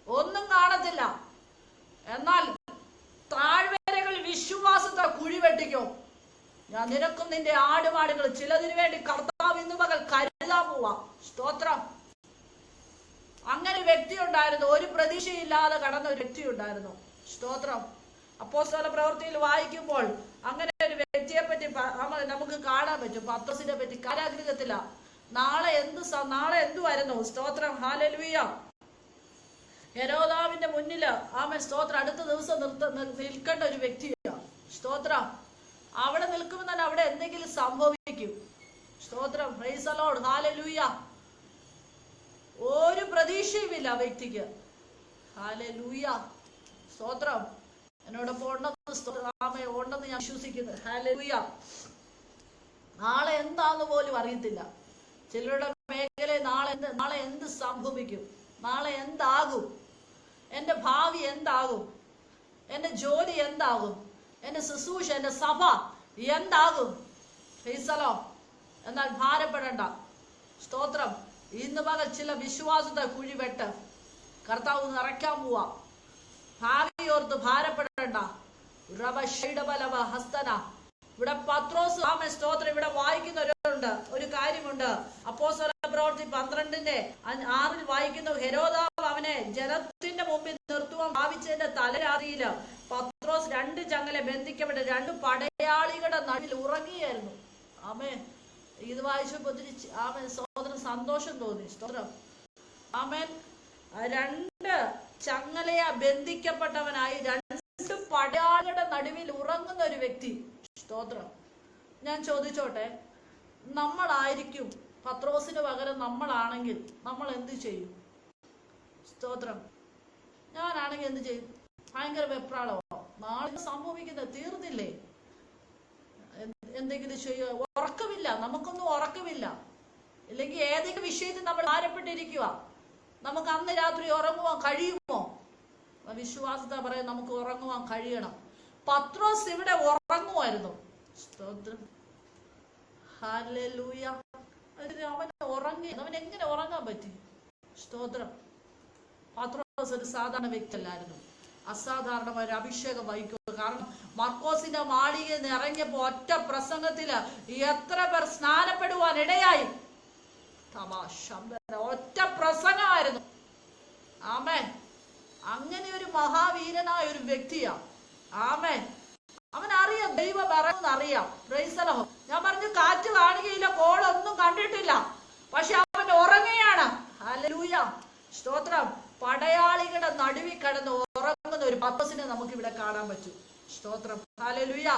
ഒന്നും കാണത്തില്ല. എന്നാൽ താഴ്വരകൾ വിശ്വാസത്തോടെ കുഴി വെട്ടിക്കോ. ഞാൻ നിനക്കും നിന്റെ ആടുമാടുകൾ ചിലതിനു വേണ്ടി കർത്താവ് ഇന്ന് പകൽ കരുതാൻ പോവാ. സ്തോത്രം. അങ്ങനെ വ്യക്തി ഉണ്ടായിരുന്നു, ഒരു പ്രതീക്ഷയില്ലാതെ കടന്ന ഒരു വ്യക്തി ഉണ്ടായിരുന്നു. സ്തോത്രം. അപ്പോസ്തല പ്രവൃത്തിയിൽ വായിക്കുമ്പോൾ അങ്ങനെ ഒരു വ്യക്തിയെ പറ്റി നമുക്ക് കാണാൻ പറ്റും. പത്രോസിനെ പറ്റി കാരാഗൃഹത്തില. നാളെ എന്തുവായിരുന്നു? സ്തോത്രം, ഹല്ലേലൂയ. ഹെരോദാവിന്റെ മുന്നില് സ്തോത്രം അടുത്ത ദിവസം നിൽക്കേണ്ട ഒരു വ്യക്തിയാണ്. സ്തോത്രം. അവിടെ നിൽക്കുമ്പോൾ തന്നെ അവിടെ എന്തെങ്കിലും സംഭവിക്കും. സ്തോത്രം, പ്രൈസ് ദി ലോർഡ്, ഹല്ലേലൂയ. ഒരു പ്രതീക്ഷയുമില്ല ആ വ്യക്തിക്ക്. ഹല്ലേലൂയ, സ്തോത്രം. എന്നോടൊപ്പം ഉണ്ടെന്ന് ഞാൻ വിശ്വസിക്കുന്നു. ഹല്ലേലൂയ. നാളെ എന്താന്ന് പോലും അറിയത്തില്ല. ചിലരുടെ മേഖലയിൽ നാളെ എന്ത് സംഭവിക്കും, നാളെ എന്താകും, എന്റെ ഭാവി എന്താകും, എന്റെ ജോലി എന്താകും, എന്റെ ശുശ്രൂഷ, എന്റെ സഭ എന്താകും. എന്നാൽ ഭാരപ്പെടണ്ട. സ്തോത്രം. ഇന്ന് പകൽ ചില വിശ്വാസത്തെ കുഴിവെട്ട് കർത്താവ് നിറയ്ക്കാൻ പോവാ. ഭാവി ഓർത്ത് ഭാരപ്പെടണ്ട. ഹസ്തന. ഇവിടെ പത്രോസ് സ്തോത്രം ഇവിടെ വായിക്കുന്നവരുണ്ട്. ഒരു കാര്യമുണ്ട്. അപ്പോസ്തല പ്രവൃത്തി 12:6 വായിക്കുന്നു. ഹെരോദാവ് അവനെ ജനത്തിന്റെ മുമ്പിൽ നിർത്തുവാൻ ഭാവിച്ചതിന്റെ തലരാത്രിയില് പത്രോസ് 2 ചങ്ങല ബന്ധിക്കപ്പെട്ട് 2 പടയാളികളുടെ നടുവിൽ ഉറങ്ങിയായിരുന്നു. ആമേൻ. ഇത് വായിച്ചപ്പോ ഒത്തിരി സഹോദരൻ സന്തോഷം തോന്നി. സ്തോത്രം. ആമേൻ. 2 ചങ്ങലയാ ബന്ധിക്കപ്പെട്ടവനായി 2 പടയാളികളുടെ നടുവിൽ ഉറങ്ങുന്ന ഒരു വ്യക്തി. സ്തോത്രം. ഞാൻ ചോദിച്ചോട്ടെ, നമ്മളായിരിക്കും പത്രോസിന് പകരം നമ്മളാണെങ്കിൽ നമ്മൾ എന്ത് ചെയ്യും? സ്തോത്രം. ഞാനാണെങ്കിൽ എന്ത് ചെയ്യും? ഭയങ്കര വെപ്രാളമോ? നാളെ സംഭവിക്കുന്നത് തീർന്നില്ലേ? എന്തെങ്കിലും ചെയ്യുക? ഉറക്കമില്ല, നമുക്കൊന്നും ഉറക്കമില്ല. ഇല്ലെങ്കിൽ ഏതെങ്കിലും വിഷയത്തിൽ നമ്മൾ ഭാരപ്പെട്ടിരിക്കുക. നമുക്ക് അന്ന് രാത്രി ഉറങ്ങുവാൻ കഴിയുമോ? വിശ്വാസത്തെ പറയാൻ നമുക്ക് ഉറങ്ങുവാൻ കഴിയണം. പത്രോസ് ഇവിടെ ഉറങ്ങുമായിരുന്നു. സ്തോത്രം, ഹല്ലേലൂയ. അവൻ ഉറങ്ങി. അവൻ എങ്ങനെ ഉറങ്ങാൻ പറ്റി? സ്തോത്രം. പത്രോസ് ഒരു സാധാരണ വ്യക്തി അല്ലായിരുന്നു. അസാധാരണമായ ഒരു അഭിഷേകം വഹിക്കുക. കാരണം മർക്കോസിന്റെ മാളികയിൽ നിന്ന് ഇറങ്ങിയപ്പോ ഒറ്റ പ്രസംഗത്തില് എത്ര പേർ സ്നാനപ്പെടുവാൻ ഇടയായി. ഒറ്റ പ്രസംഗമായിരുന്നു. ആമേൻ. അങ്ങനെ ഒരു മഹാവീരനായ ഒരു വ്യക്തിയാ. ആമേൻ. അവനറിയാം ദൈവം ഇറങ്ങുന്ന അറിയാം. Price the Lord. ഞാൻ പറഞ്ഞു കാറ്റ് കാണുകയില്ല, കോളൊന്നും കണ്ടിട്ടില്ല, പക്ഷെ അവൻ ഉറങ്ങുകയാണ്. ഹല്ലേലൂയ, സ്തോത്രം. പടയാളികളുടെ നടുവിൽ കിടന്ന് ഉറങ്ങുന്ന ഒരു പത്രോസിനെ നമുക്ക് ഇവിടെ കാണാൻ പറ്റും. സ്തോത്രം, ഹല്ലേലൂയ.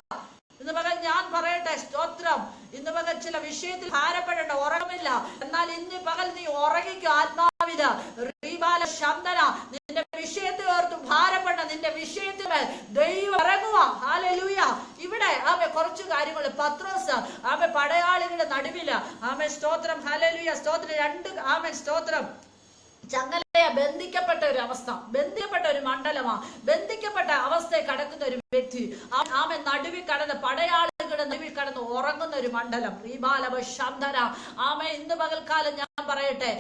ഇന്ന് പകൽ ഞാൻ പറയട്ടെ, സ്തോത്രം. ഇന്ന് പകൽ ചില വിഷയത്തിൽ ഭാരപ്പെടേണ്ട, ഉറങ്ങമില്ല. എന്നാൽ ഇന്ന് പകൽ നീ ഉറങ്ങിക്കും ആത്മാവില്. റീബാല ശബ്ദന. നിന്റെ വിഷയത്തെ ഓർത്ത് ഭാരപ്പെടണം. നിന്റെ വിഷയത്തിൽ ദൈവം ഇറങ്ങുക. ഹല്ലേലൂയ. ഇവിടെ കുറച്ചു കാര്യങ്ങൾ. പത്രോസ് പടയാളികളുടെ നടുവില് സ്തോത്രം, ഹല്ലേലൂയ, സ്തോത്രം. 2 സ്തോത്രം ചങ്ങലയ ബന്ധിക്കപ്പെട്ട ഒരു അവസ്ഥ, ബന്ധിക്കപ്പെട്ട ഒരു മണ്ഡലമാ, ബന്ധിക്കപ്പെട്ട അവസ്ഥയെ കടക്കുന്ന ഒരു വ്യക്തി. നടുവിൽ കടന്ന് പടയാളികളുടെ നടുവിൽ കടന്ന് ഉറങ്ങുന്ന ഒരു മണ്ഡലം. ഇന്ന് പകൽക്കാലം ഞാൻ പറയട്ടെ,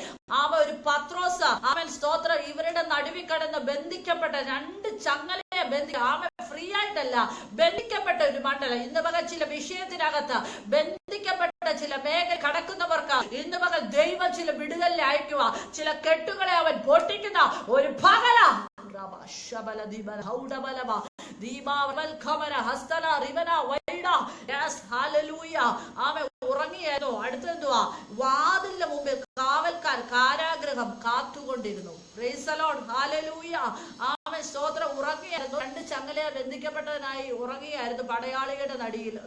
ഒരു പത്രോസ് സ്തോത്രം ഇവരുടെ നടുവിൽ കടന്ന് ബന്ധിക്കപ്പെട്ട 2 ചങ്ങലയെ ഫ്രീ ആയിട്ടല്ല, ബന്ധിക്കപ്പെട്ട ഒരു മണ്ഡലം. ഇന്ന് പകൽ ചില വിഷയത്തിനകത്ത് ബന്ധിക്കപ്പെട്ട ചില മേഖല കടക്കുന്നവർക്ക് ഇന്ന് പകൽ ദൈവം ചില വിടുതലിൽ അയക്കുക. ചില കെട്ടുകളെ അവൻ പൊട്ടിക്കുന്ന ഒരു പകല. ഉറങ്ങിയായിരുന്നു. അടുത്തെന്തുവാ? വാതിലിന്റെ മുമ്പിൽ കാവൽക്കാർ, കാരാഗ്രഹം കാത്തുകൊണ്ടിരുന്നു. പ്രൈസ് ദി ലോർഡ്, ഹല്ലേലൂയ. സ്തോത്രം. ഉറങ്ങിയായിരുന്നു. 2 ചങ്ങലയെ ബന്ധിക്കപ്പെട്ടതിനായി ഉറങ്ങിയായിരുന്നു പടയാളികളുടെ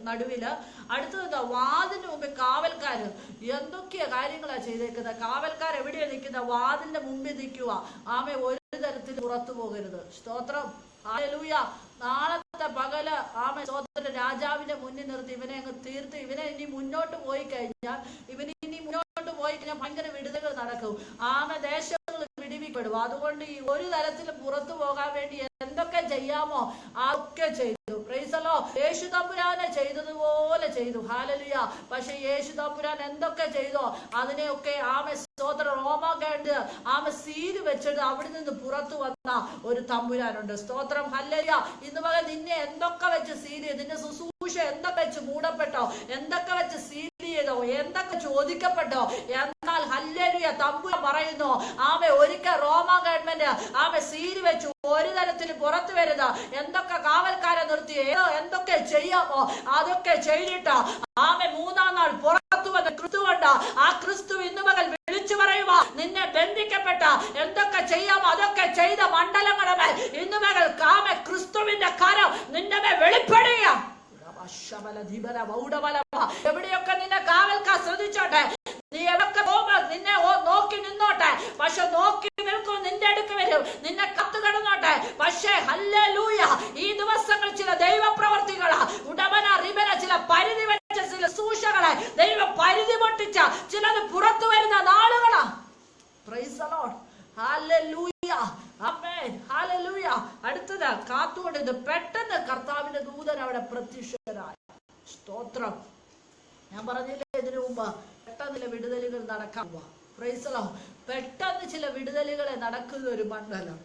നടുവില്. അടുത്തത് വാതിലിന് മുമ്പിൽ കാവൽക്കാര്. എന്തൊക്കെയാ കാര്യങ്ങളാ ചെയ്തേക്കുന്നത്? കാവൽക്കാർ എവിടെയാ നിൽക്കുന്നത്? വാതിലിന്റെ മുമ്പിൽ നിൽക്കുക. ഒരു തരത്തിൽ പുറത്തു പോകരുത്. സ്തോത്രം, ഹല്ലേലൂയ. നാളത്തെ പകല് സ്തോത്രം രാജാവിന്റെ മുന്നിൽ നിർത്തി ഇവനെ അങ്ങ് തീർത്ത് ഇവനെ ഇനി മുന്നോട്ട് പോയി കഴിഞ്ഞാൽ ഭയങ്കര വിടുതലുകൾ നടക്കും. ദേശങ്ങൾ വിടിവിപ്പെടും. അതുകൊണ്ട് ഈ ഒരു തരത്തിലും പുറത്തു പോകാൻ വേണ്ടി എന്തൊക്കെ ചെയ്യാമോ അതൊക്കെ ചെയ്തു. Price the Lord. യേശു തമ്പുരാനെ ചെയ്തതുപോലെ ചെയ്തു. ഹല്ലേലൂയ. പക്ഷെ യേശു തമ്പുരാൻ എന്തൊക്കെ ചെയ്തോ അതിനെയൊക്കെ സ്തോത്രം റോമാക്കാണ്ട് സീല് വെച്ചിട്ട് അവിടെ നിന്ന് പുറത്തു വന്ന ഒരു തമ്പുരാനുണ്ട്. സ്തോത്രം, ഹല്ലേലൂയ. ഇന്ന് പകൽ നിന്നെ എന്തൊക്കെ വെച്ച് സീൽ ചെയ്ത്, നിന്നെ ശുശ്രൂഷ എന്തൊക്കെ വെച്ച് മൂടപ്പെട്ടോ, എന്തൊക്കെ വെച്ച് സീൽ ചെയ്തോ, എന്തൊക്കെ ചോദിക്കപ്പെട്ടോ, എന്നാൽ ഹല്ലേലൂയ. തമ്പുരാൻ പറയുന്നു ആമേ ഒരിക്കൽ റോമ ഗവൺമെന്റ് ആമേ സീൽ വെച്ചു, ഒരു തരത്തിലും പുറത്തു വരുന്ന എന്തൊക്കെ കാവൽക്കാരെ നിർത്തി എന്തൊക്കെ ചെയ്യാമോ അതൊക്കെ ചെയ്തിട്ട് ആമേ മൂന്നാം നാൾ പുറത്തു വന്ന് ക്രിസ്തുവുണ്ട്. ആ ക്രിസ്തു ഇന്ന് മകൾ വിളിച്ചു പറയുക, നിന്നെ ബന്ധിക്കപ്പെട്ട എന്തൊക്കെ ചെയ്യാമോ അതൊക്കെ ചെയ്ത മണ്ഡലങ്ങളുടെ മേൽ ഇന്ന് മകൾ ആമേ ക്രിസ്തുവിന്റെ കരം നിന്റെ മേൽ വെളിപ്പെടുക. എവിടെയൊക്കെ നിന്നെ കാവൽക്കാർ ശ്രദ്ധിച്ചോട്ടെ, നീ എവിടെ പോകുമ്പോ നിന്നെ നോക്കി നിന്നോട്ടെ, പക്ഷെ നോക്കി നിൽക്കും നിന്റെ അടുക്ക് വരും, നിന്നെ കത്ത് കടന്നോട്ടെ. പക്ഷേ ഹല്ലേലൂയ, ഈ ദിവസങ്ങൾ ചില ദൈവപ്രവർത്തികളാ ഉടമന റിബന ചില പരിധി വെച്ച ചില സൂക്ഷകളെ ദൈവം പരിധി പൊട്ടിച്ച ചിലത് പുറത്തു വരുന്ന നാളുകളാ. Praise the Lord. ഹല്ലേലൂയ, ആമേൻ, ഹല്ലേലൂയ. അടുത്തത് കാത്തുകൊണ്ടിരുന്നു. പെട്ടെന്ന് കർത്താവിന്റെ ദൂതൻ അവിടെ പ്രത്യക്ഷരായി. സ്തോത്രം. ഞാൻ പറഞ്ഞില്ലേ ഇതിനു മുമ്പ്, പെട്ടെന്ന് ചില വിടുതലുകൾ നടക്കാൻ പോവാ. Praise the Lord. പെട്ടെന്ന് ചില വിടുതലുകളെ നടക്കുന്ന ഒരു മണ്ഡലം.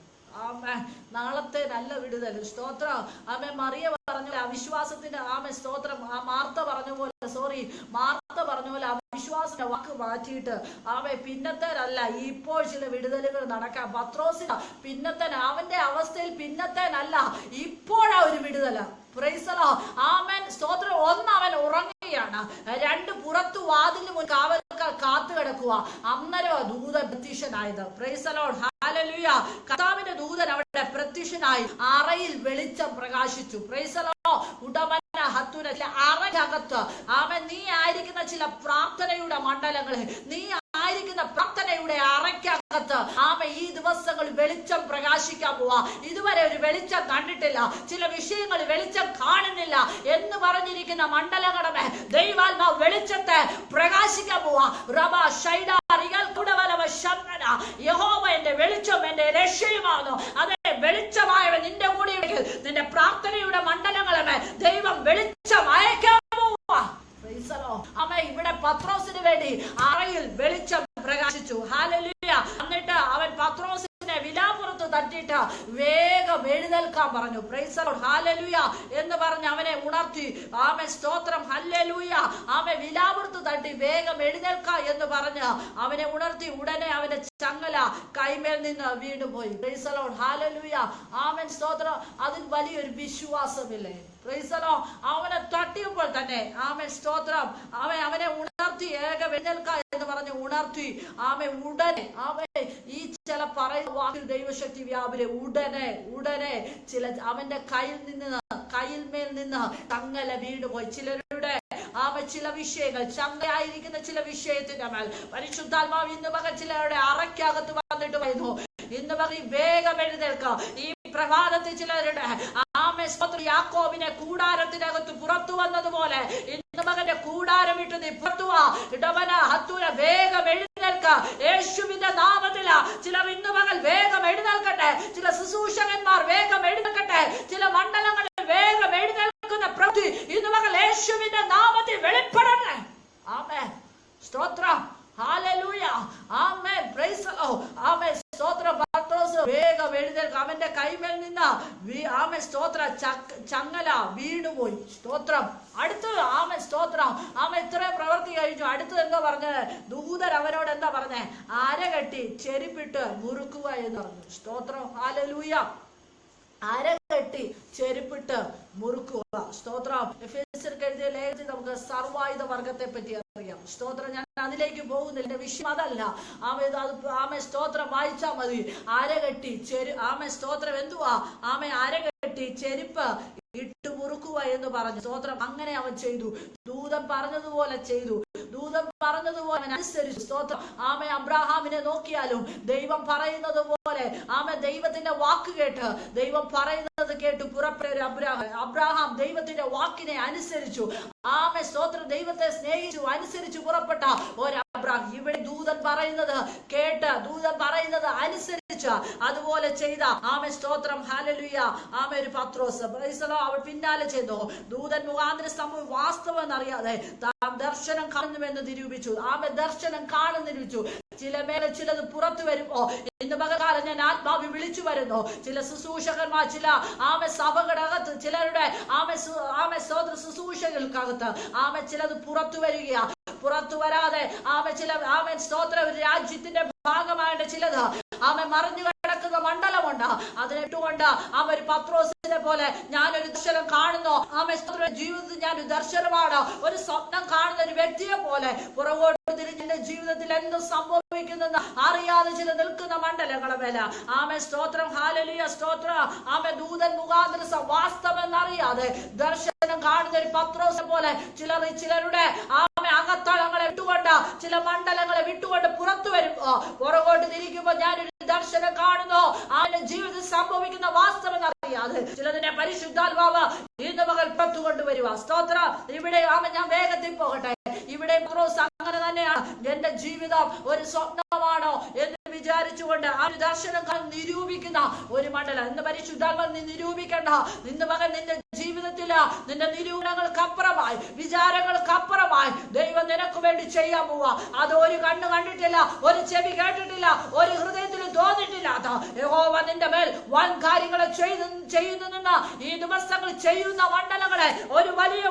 ആമേ, നാളത്തെ നല്ല വിടുതൽ. സ്തോത്രം. ആമേ, മറിയ പറഞ്ഞ അവിശ്വാസത്തിന്റെ ആമേ സ്തോത്രം. മാർത്ത പറഞ്ഞ പോലെ അവിശ്വാസത്തിന്റെ വാക്ക് മാറ്റിയിട്ട് ആമേ പിന്നത്തേനല്ല ഇപ്പോൾ ചില വിടുതലുകൾ നടക്കാം. പത്രോസിന് പിന്നത്തേൻ, അവന്റെ അവസ്ഥയിൽ പിന്നത്തേനല്ല ഇപ്പോഴാ ഒരു വിടുതല. Praise the Lord. ആമേൻ, സ്തോത്രം. ഒന്ന്, അവൻ ഉറങ്ങുകയാണ്. രണ്ട്, പുറത്തു വാതിലിന് മുൻ കാവൽക്കാർ കാത്തു കിടക്കുക. അന്നേരം ദൂതൻ പ്രത്യക്ഷനായത്. Praise the Lord. ഹല്ലേലൂയ. കർത്താവിന്റെ ദൂതൻ അവിടെ പ്രത്യക്ഷനായി. അറയിൽ വെളിച്ചം പ്രകാശിച്ചു. Praise the Lord. ഉടമന ഹത്തുന അറയ്ക്കകത്ത് ആമേൻ നീ ആയിരിക്കുന്ന ചില പ്രാർത്ഥനയുടെ മണ്ഡലങ്ങളിൽ, നീ ആയിരിക്കുന്ന പ്രാർത്ഥനയുടെ അറയ്ക്കകത്ത് ആമേ ഈ ദിവസങ്ങൾ വെളിച്ചം പ്രകാശിക്കാൻ പോവാ. ഇതുവരെ ഒരു വെളിച്ചം കണ്ടിട്ടില്ല, ചില വിഷയങ്ങൾ വെളിച്ചം കാണുന്നില്ല എന്ന് പറഞ്ഞിരിക്കുന്ന മണ്ഡലങ്ങളുടെ ദൈവാത്മാവ് വെളിച്ചത്തെ പ്രകാശിക്കാൻ പോവാ. യഹോവ എന്റെ വെളിച്ചം എന്റെ രക്ഷയുമാകുന്നു. അതെ, വെളിച്ചമായവൻ നിന്റെ കൂടെ ഉണ്ടെങ്കിൽ നിന്റെ പ്രാർത്ഥനയുടെ മണ്ഡലങ്ങളെ ദൈവം വെളിച്ചം അയക്കാൻ പോവാ. ആമേ, ഇവിടെ പത്രോസിന് വേണ്ടി അറയിൽ വെളിച്ചം പ്രകാശിച്ചു. ഹല്ലേലൂയ. എന്നിട്ട് അവൻ പത്രോസിനെ വിലാപ്പുറത്ത് തട്ടിയിട്ട് വേഗം എഴുന്നേൽക്കാൻ പറഞ്ഞു. Price the Lord. ഹല്ലേലൂയ എന്ന് പറഞ്ഞ് അവനെ ഉണർത്തി. ആമേ, സ്തോത്രം. ഹല്ലേലൂയ. ആമേ, വിലാപ്പുറത്ത് തട്ടി വേഗം എഴുന്നേൽക്ക എന്ന് പറഞ്ഞ് അവനെ ഉണർത്തി. ഉടനെ അവന്റെ ചങ്ങല കൈമേൽ നിന്ന് വീണുപോയി. Price the Lord. ഹല്ലേലൂയ. ആമേൻ, സ്തോത്രം. അതിൽ വലിയൊരു വിശ്വാസമില്ലേ? Price the Lord. അവനെ തട്ടിയപ്പോൾ തന്നെ ആമേൻ, സ്തോത്രം, അവനെ ഉണർത്തി. ഏകം എഴുന്നേൽക്ക എന്ന് പറഞ്ഞ് ഉണർത്തി. ആമേ, ഉടനെ ആമേ ഈ ചില പറയുന്ന വാക്കിൽ ദൈവശക്തി വ്യാപരെ. ഉടനെ ചില അവന്റെ കയ്യിൽ മേൽ നിന്ന് തങ്ങല വീണുപോയി. ചിലരുടെ ആമേ ചില വിഷയങ്ങൾ ചങ്ങയായിരിക്കുന്ന ചില വിഷയത്തിന്റെ മേൽ പരിശുദ്ധാത്മാവ് ഇന്ന് പകൽ ചിലരുടെ അറയ്ക്കകത്ത് വന്നിട്ട് വരുന്നു. ഇന്ന് പകൽ വേഗം എഴുന്നേൽക്കുക. ഈ പ്രഭാതത്തിൽ ചിലരുടെ ആമേ സ്തോത്രം യാക്കോബിനെ കൂടാരത്തിനകത്ത് പുറത്തു വന്നതുപോലെ ഇന്ന് മകന്റെ കൂടാരം ഇട്ട് നീ പുറത്തു വാ. ഇടവന ഹത്തൂര വേഗം എഴുന്നേൽക്ക. യേശുവിന്റെ നാമത്തില ചിലർ ഇന്ന് മകൾ വേഗം എഴുന്നേൽക്കട്ടെ. ചില ശുശ്രൂഷകന്മാർ വേഗം എഴുന്നേൽക്കട്ടെ. ചില മണ്ഡലങ്ങളിൽ വേഗം എഴുന്നേൽക്കുന്ന പ്രവൃത്തി ഇന്ന് മകൾ യേശുവിന്റെ നാമത്തിൽ വെളിപ്പെടണേ. ആമേൻ, സ്തോത്രം. ഹല്ലേലൂയ. ആമേൻ, പ്രൈസ് ദി ലോർഡ്. ആമേൻ, സ്തോത്രം. പത്രോസ് വേഗം എഴുന്നേൽക്ക. അവന്റെ കൈമേൽ നിന്ന് ആമേൻ, സ്തോത്ര ചങ്ങല വീണുപോയി. സ്തോത്രം. അടുത്തത് ആമേൻ, സ്തോത്രം. ആമേൻ, ഇത്രയും പ്രവൃത്തി കഴിഞ്ഞു. അടുത്തത് എന്താ പറഞ്ഞത്? ദൂതൻ അവനോട് എന്താ പറഞ്ഞേ? അരകെട്ടി ചെരുപ്പിട്ട് മുറുക്കുക എന്ന് പറഞ്ഞു. സ്തോത്രം. ഹല്ലേലൂയ. അരകെട്ടി ചെരുപ്പിട്ട് മുറുക്കുക. സ്തോത്രം. എഫേസ്യർക്ക് എഴുതിയ ലേഖനത്തിൽ നമുക്ക് സർവായുധ വർഗത്തെ പറ്റി അറിയാം. സ്തോത്രം. ഞാൻ അതിലേക്ക് പോകുന്നില്ല, എന്റെ വിഷയം അതല്ല. ആമേ സ്തോത്രം വായിച്ചാൽ മതി. അരകെട്ടി ആമേ സ്തോത്രം എന്തുവാ? ആമേ അരകെട്ടി ചെരുപ്പ് ഇട്ട് മുറുക്കുക എന്ന് പറഞ്ഞു. സ്തോത്രം. അങ്ങനെ അവൻ ചെയ്തു. ദൂതൻ പറഞ്ഞതുപോലെ ചെയ്തു. ദൂതൻ പറഞ്ഞതുപോലെ അവൻ അനുസരിച്ചു. സ്തോത്രം. ആമേ, അബ്രാഹാമിനെ നോക്കിയാലും ദൈവം പറയുന്നത് പോലെ ആമേ ദൈവത്തിന്റെ വാക്ക് കേട്ട് ദൈവം പറയുന്നത് കേട്ട് പുറപ്പെട്ട ഒരു അബ്രാഹാം ദൈവത്തിന്റെ വാക്കിനെ അനുസരിച്ചു. ആമേ, സ്തോത്രം. ദൈവത്തെ സ്നേഹിച്ചു അനുസരിച്ചു പുറപ്പെട്ട ഒരു അബ്രാഹാം. ഇവിടെ ദൂതൻ പറയുന്നത് കേട്ട്, ദൂതൻ പറയുന്നത് അനുസരിച്ച് അതുപോലെ ചെയ്ത ആമേ, സ്തോത്രം. ഹല്ലേലൂയ. ആമേ, ഒരു പത്രോസ് അവൾ പിന്നാലെ ചെയ്തു. ദൂതൻ മുഖാന്തരം സംഭവം വാസ്തവം എന്നറിയാതെ താൻ ദർശനം കാണുന്നുവെന്ന് നിരൂപിച്ചു. ആമേ, ദർശനം കാണുന്നിരിച്ചു. ചില മേലെ ചിലത് പുറത്തു വരുമ്പോ ഇന്ന് പകൽക്കാലം ഞാൻ ആത്മാവി വിളിച്ചു വരുന്നു. ചില ശുശ്രൂഷകന്മാർ ചില ആമേ സഭകളകത്ത് ചിലരുടെ ആമേ സ്തോത്ര ശുശ്രൂഷകൾക്കകത്ത് ആമേ ചിലത് പുറത്തു വരികയാ. പുറത്തു വരാതെ സ്തോത്രം രാജ്യത്തിന്റെ ഭാഗമായിട്ട് ചിലത് മറിഞ്ഞു കിടക്കുന്ന മണ്ഡലമുണ്ട്. അതിനിട്ടുകൊണ്ട് ഒരു പത്രോസിനെ പോലെ ഞാനൊരു ദർശനം കാണുന്നു. ജീവിതത്തിൽ ഞാനൊരു ദർശനമാണ്, ഒരു സ്വപ്നം കാണുന്ന ഒരു വ്യക്തിയെ പോലെ പുറകോട്ട് തിരിഞ്ഞ ജീവിതത്തിൽ എന്ത് സംഭവിക്കുന്നെന്ന് അറിയാതെ ചില നിൽക്കുന്ന മണ്ഡലങ്ങളെ മേല സ്തോത്രം ഹാലലിയ സ്തോത്രം ദൂതൻ മുഖാന്തര വാസ്തവെന്നറിയാതെ ദർശനം കാണുന്ന ഒരു പത്രോസിനെ പോലെ ചിലരുടെ അകത്തളങ്ങളെ വിട്ടുകൊണ്ട് ചില മണ്ഡലങ്ങളെ വിട്ടുകൊണ്ട് പുറത്തു വരുമ്പോ പുറകോട്ട് തിരിക്കുമ്പോ ഞാനൊരു ദർശനം കാണുന്നു. അവന്റെ ജീവിതത്തിൽ സംഭവിക്കുന്ന വാസ്തവം അറിയാതെ ചിലതിനെ പരിശുദ്ധാത്മാവ് ഇന്ന് മകൾ പുറത്തു കൊണ്ടുവരുക. സ്തോത്രം. ഇവിടെ ഞാൻ വേഗത്തിൽ പോകട്ടെ. ഇവിടെ അങ്ങനെ തന്നെയാണ്. എന്റെ ജീവിതം ഒരു സ്വപ്നമാണോ എന്ന് വിചാരിച്ചുകൊണ്ട് ആ ദർശനം നിരൂപിക്കുന്ന ഒരു മണ്ഡലം ഇന്ന് പരിശുദ്ധാത്മാവ് നീ നിരൂപിക്കണ്ട. നിന്റെ മകൻ നിന്റെ ജീവിതത്തില് നിന്റെ നിരൂപണങ്ങൾക്കപ്പുറമായി വിചാരങ്ങൾക്കപ്പുറമായി ദൈവം നിനക്ക് വേണ്ടി ചെയ്യാൻ പോവാ. അത് ഒരു കണ്ണ് കണ്ടിട്ടില്ല, ഒരു ചെവി കേട്ടിട്ടില്ല, ഒരു ഹൃദയത്തിൽ തോന്നിട്ടില്ലാത്ത യഹോവ നിന്റെ മേൽ വൻ കാര്യങ്ങളെ ചെയ്യുന്നു നിന്ന് ഈ ദിവസങ്ങൾ ചെയ്യുന്ന മണ്ഡലങ്ങളെ ഒരു വലിയ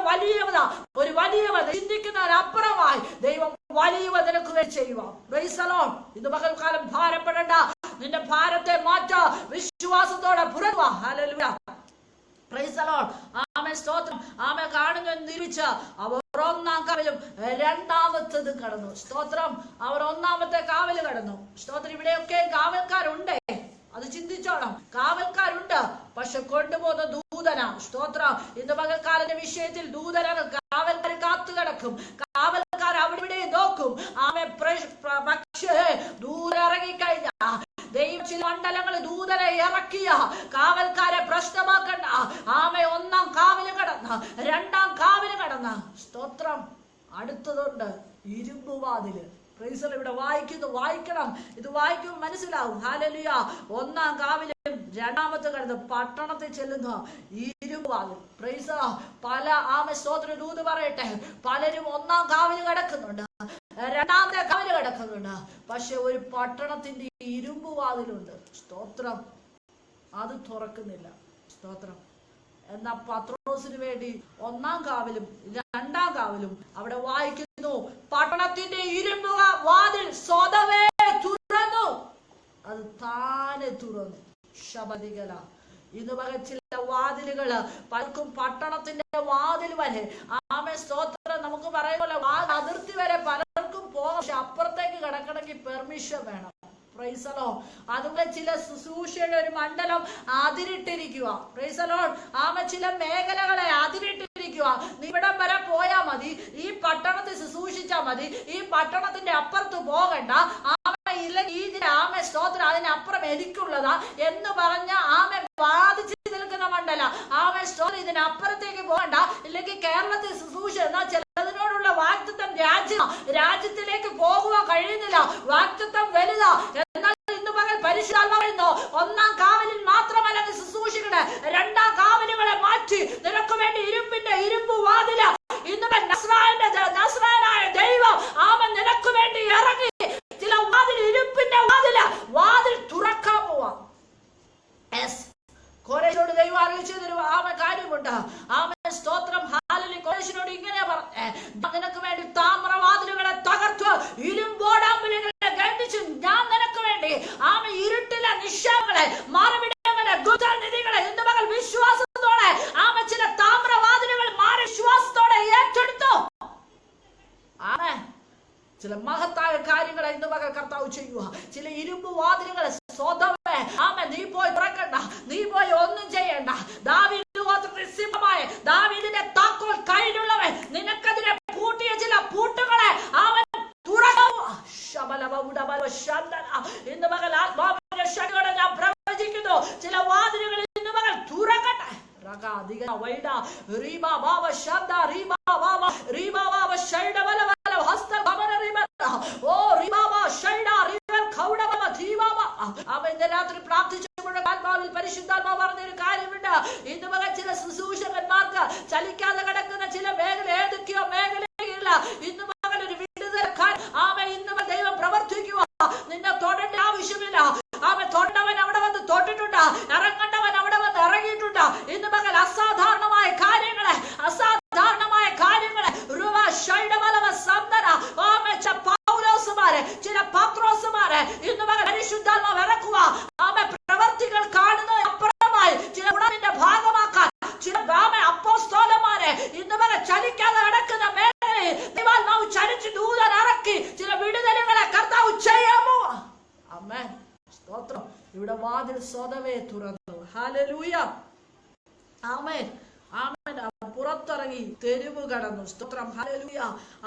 ചിന്തിക്കുന്നതിനപ്പുറമായി ദൈവം വലിയ നിനക്ക് വേണ്ടി ചെയ്യുക. Price the Lord. ഇന്ന് പകൽക്കാലം ഭാരപ്പെടേണ്ട. നിന്റെ ഭാരത്തെ മാറ്റ വിശ്വാസത്തോടെ പുറത്തുക. ഹല്ലേലൂയ. Praise the Lord. സ്തോത്രം. കാണുന്നു നിരൂപിച്ച് അവർ ഒന്നാം കാവലും രണ്ടാമത്തത് കടന്നു. സ്തോത്രം. അവർ ഒന്നാമത്തെ കാവല് കടന്നു. സ്തോത്രം. ഇവിടെയൊക്കെ കാവൽക്കാരുണ്ടേ, അത് ചിന്തിച്ചോണം. കാവൽക്കാരുണ്ട്, പക്ഷെ കൊണ്ടുപോകുന്ന ദൂതന. സ്തോത്രം. ഇന്ന് പകൽക്കാലന്റെ വിഷയത്തിൽ ദൂതനാണ്. കാവൽക്കാർ കാത്തു കിടക്കും, കാവൽക്കാർ അവിടെ ഇവിടെ നോക്കും. പക്ഷേ ദൂരം ഇറങ്ങിക്കഴിഞ്ഞ ദൈവം ചില മണ്ഡലങ്ങൾ ദൂതനെ ഇറക്കിയ കാവൽക്കാരെ പ്രശ്നമാക്കണ്ട. ഒന്നാം കാവല് കടന്ന് രണ്ടാം കാവല് കടന്ന് സ്തോത്രം. അടുത്തതുണ്ട് ഇരുമ്പുവാതില്. പ്രൈസ്. ഇവിടെ വായിക്കണം. ഇത് വായിക്കുമ്പോൾ മനസ്സിലാവും. ഹല്ലേലൂയ. ഒന്നാം കാവിലും രണ്ടാമത്തെ കടന്ന് പട്ടണത്തിൽ ചെല്ലുന്ന ഇരുമ്പുവാതിൽ. പ്രൈസ്. പല സ്തോത്ര ദൂത് പറയട്ടെ, പലരും ഒന്നാം കാവില് കിടക്കുന്നുണ്ട്, രണ്ടാമത്തെ കാവല് കിടക്കുന്നുണ്ട്, പക്ഷെ ഒരു പട്ടണത്തിന്റെ ഇരുമ്പുവാതിലുണ്ട്. സ്തോത്രം. അത് തുറക്കുന്നില്ല. സ്തോത്രം. എന്നാ പത്രോസിന് വേണ്ടി ഒന്നാം കാവലും രണ്ടാം കാവലും അവിടെ വായിക്കുന്നു, പട്ടണത്തിന്റെ ഇരുമ്പ് വാതിൽ സ്വതവേ തുറന്നു. അത് താനെ തുറന്നു. ശബദികല. ഇന്ന് പകൽ ചില വാതിലുകള് പലർക്കും പട്ടണത്തിന്റെ വാതിൽ വരെ സ്തോത്രം നമുക്ക് പറയുമ്പോൾ അതിർത്തി വരെ പലർക്കും പോകാം. പക്ഷെ അപ്പുറത്തേക്ക് കിടക്കണമെങ്കിൽ പെർമിഷൻ വേണം. പ്രൈസലോ. അതുപോലെ ചില ശുശ്രൂഷയുടെ ഒരു മണ്ഡലം അതിരിട്ടിരിക്കുക. പ്രൈസലോ. ചില മേഖലകളെ അതിരിട്ടിരിക്കുക. ഇവിടം വരെ പോയാ മതി, ഈ പട്ടണത്തിൽ ശുശ്രൂഷിച്ചാ മതി, ഈ പട്ടണത്തിന്റെ അപ്പുറത്ത് പോകണ്ട. സ്തോത്രം. അതിനപ്പുറം എനിക്കുള്ളതാ എന്ന് പറഞ്ഞ വാദിച്ചു നിൽക്കുന്ന മണ്ഡല. സ്തോത്രം. ഇതിനപ്പുറത്തേക്ക് പോകണ്ട, ഇല്ലെങ്കിൽ കേരളത്തിൽ ശുശ്രൂഷ എന്നാൽ ചിലതിനോടുള്ള വാഗ്ദത്തം രാജ്യത്തിലേക്ക് പോകുവാൻ കഴിയുന്നില്ല. വാഗ്ദത്തം വലുതാ. എന്നാൽ ഇന്ന് പകൽ പരിശുദ്ധാത്മാവ് ഒന്നാം കാവലിൽ മാത്രമല്ല ശുശ്രൂഷിക്കണേ, രണ്ടാം കാവലുകളെ മാറ്റി നിനക്ക് വേണ്ടി ഇരുമ്പ് വാതില ഇന്ന് നസ്രായനായ ദൈവം നിനക്ക് വേണ്ടി ഇറങ്ങി ചില വാതിൽ ഇരുമ്പിന്റെ വാതിൽ തുറക്കാൻ പോവാ. കോരേശോട് ദൈവം അറിയിച്ചതൊരു കാര്യമുണ്ട്. സ്തോത്രം. ഹാലലി. കോരേശിനോട് ഇങ്ങനെ പറഞ്ഞേ, നിനക്ക് വേണ്ടി താമ്രവാതിലുകളെ തകർത്ത് ഇരുമ്പോടാമ്പലുകളെ ഖണ്ഡിച്ചു ഞാൻ നിനക്ക് വേണ്ടി ഇരുട്ടിലെ നിശ്ചയങ്ങളെ മറുവിടങ്ങളെ ഗുപ്തനിധികളെ ഇന്ന് മകൾ വിശ്വാസത്തോടെ ചില താമ്രവാതിലുകൾ മാറി വിശ്വാസത്തോടെ ഏറ്റെടുത്തു. ചില മഹത്തായ കാര്യങ്ങളെ ഇന്ന് മകൾ കർത്താവ് ചെയ്യുക. ചില ഇരുമ്പ് വാതിലുകളെ സ്വതവേ നീ പോയി തുറക്കണ്ട, നീ പോയി ഒന്നും ചെയ്യണ്ട. ദാവീദിന്റെ താക്കോൽ കയ്യിലുള്ളവൻ നിനക്കതിനെ പൂട്ടിയ ചില പൂട്ടുകളെ അവൻ തുറക്കും. ഇന്ന് മകൾ ആത്മാവിന്റെ ശക്തിയോടെ ഞാൻ പ്രവചിക്കുന്നു, ചില വാതിലുകൾ ഇന്ന് മകൾ തുറക്കട്ടെ. രാത്രി പ്രാർത്ഥിച്ചപ്പോൾ ആത്മാവിൽ പരിശുദ്ധാത്മാവ് പറഞ്ഞൊരു കാര്യമുണ്ട്. ഇന്ന് മകൾ ചില ശുശ്രൂഷകന്മാർക്ക് ചലിക്കാതെ കിടക്കുന്ന ചില മേഖല, ഏതൊക്കെയോ മേഖലയില്ല, ഇന്ന് മകൾ ഒരു വിടുതലക്കാരൻ ഇന്ന് ദൈവം പ്രവർത്തിക്കുക. നിന്നെ തൊടേണ്ട ആവശ്യമില്ല. തൊണ്ടവൻ അവിടെ വന്ന് തൊട്ടിട്ടുണ്ട്, ഇറങ്ങേണ്ടവൻ അവിടെ വന്ന് ഇറങ്ങിയിട്ടുണ്ട്. ഇന്ന് മകൾ അസാധാരണമായ കാര്യങ്ങളെ പത്രോസുമാരെ ഇന്ന് പരിശുദ്ധാത്മാവ് ഇറക്കുക. ആമേ പ്രവർത്തികൾ കാണുന്ന അപ്പുറമായി ചില ഗുണത്തിന്റെ ഭാഗമാക്കാൻ ചില അപ്പോസ്തലന്മാരെ ഇന്ന് ചലിക്കാതെ നടക്കുന്ന മേഖലയിൽ ദൈവാത്മാവ് ചലിച്ച് ദൂതൻ ഇറക്കി ചില വിടുതലുകളെ കർത്താവ് ചെയ്യാമോ? ആമേൻ. സ്തോത്രം. ഇവിടെ വാതിൽ സ്വതവേ തുറന്നു. ഹല്ലേലൂയ. ആമേൻ. ആമേൻ. പുറത്തിറങ്ങി തെരുവ് കടന്നു. സ്തോത്രം. ഹല്ലേലൂയ.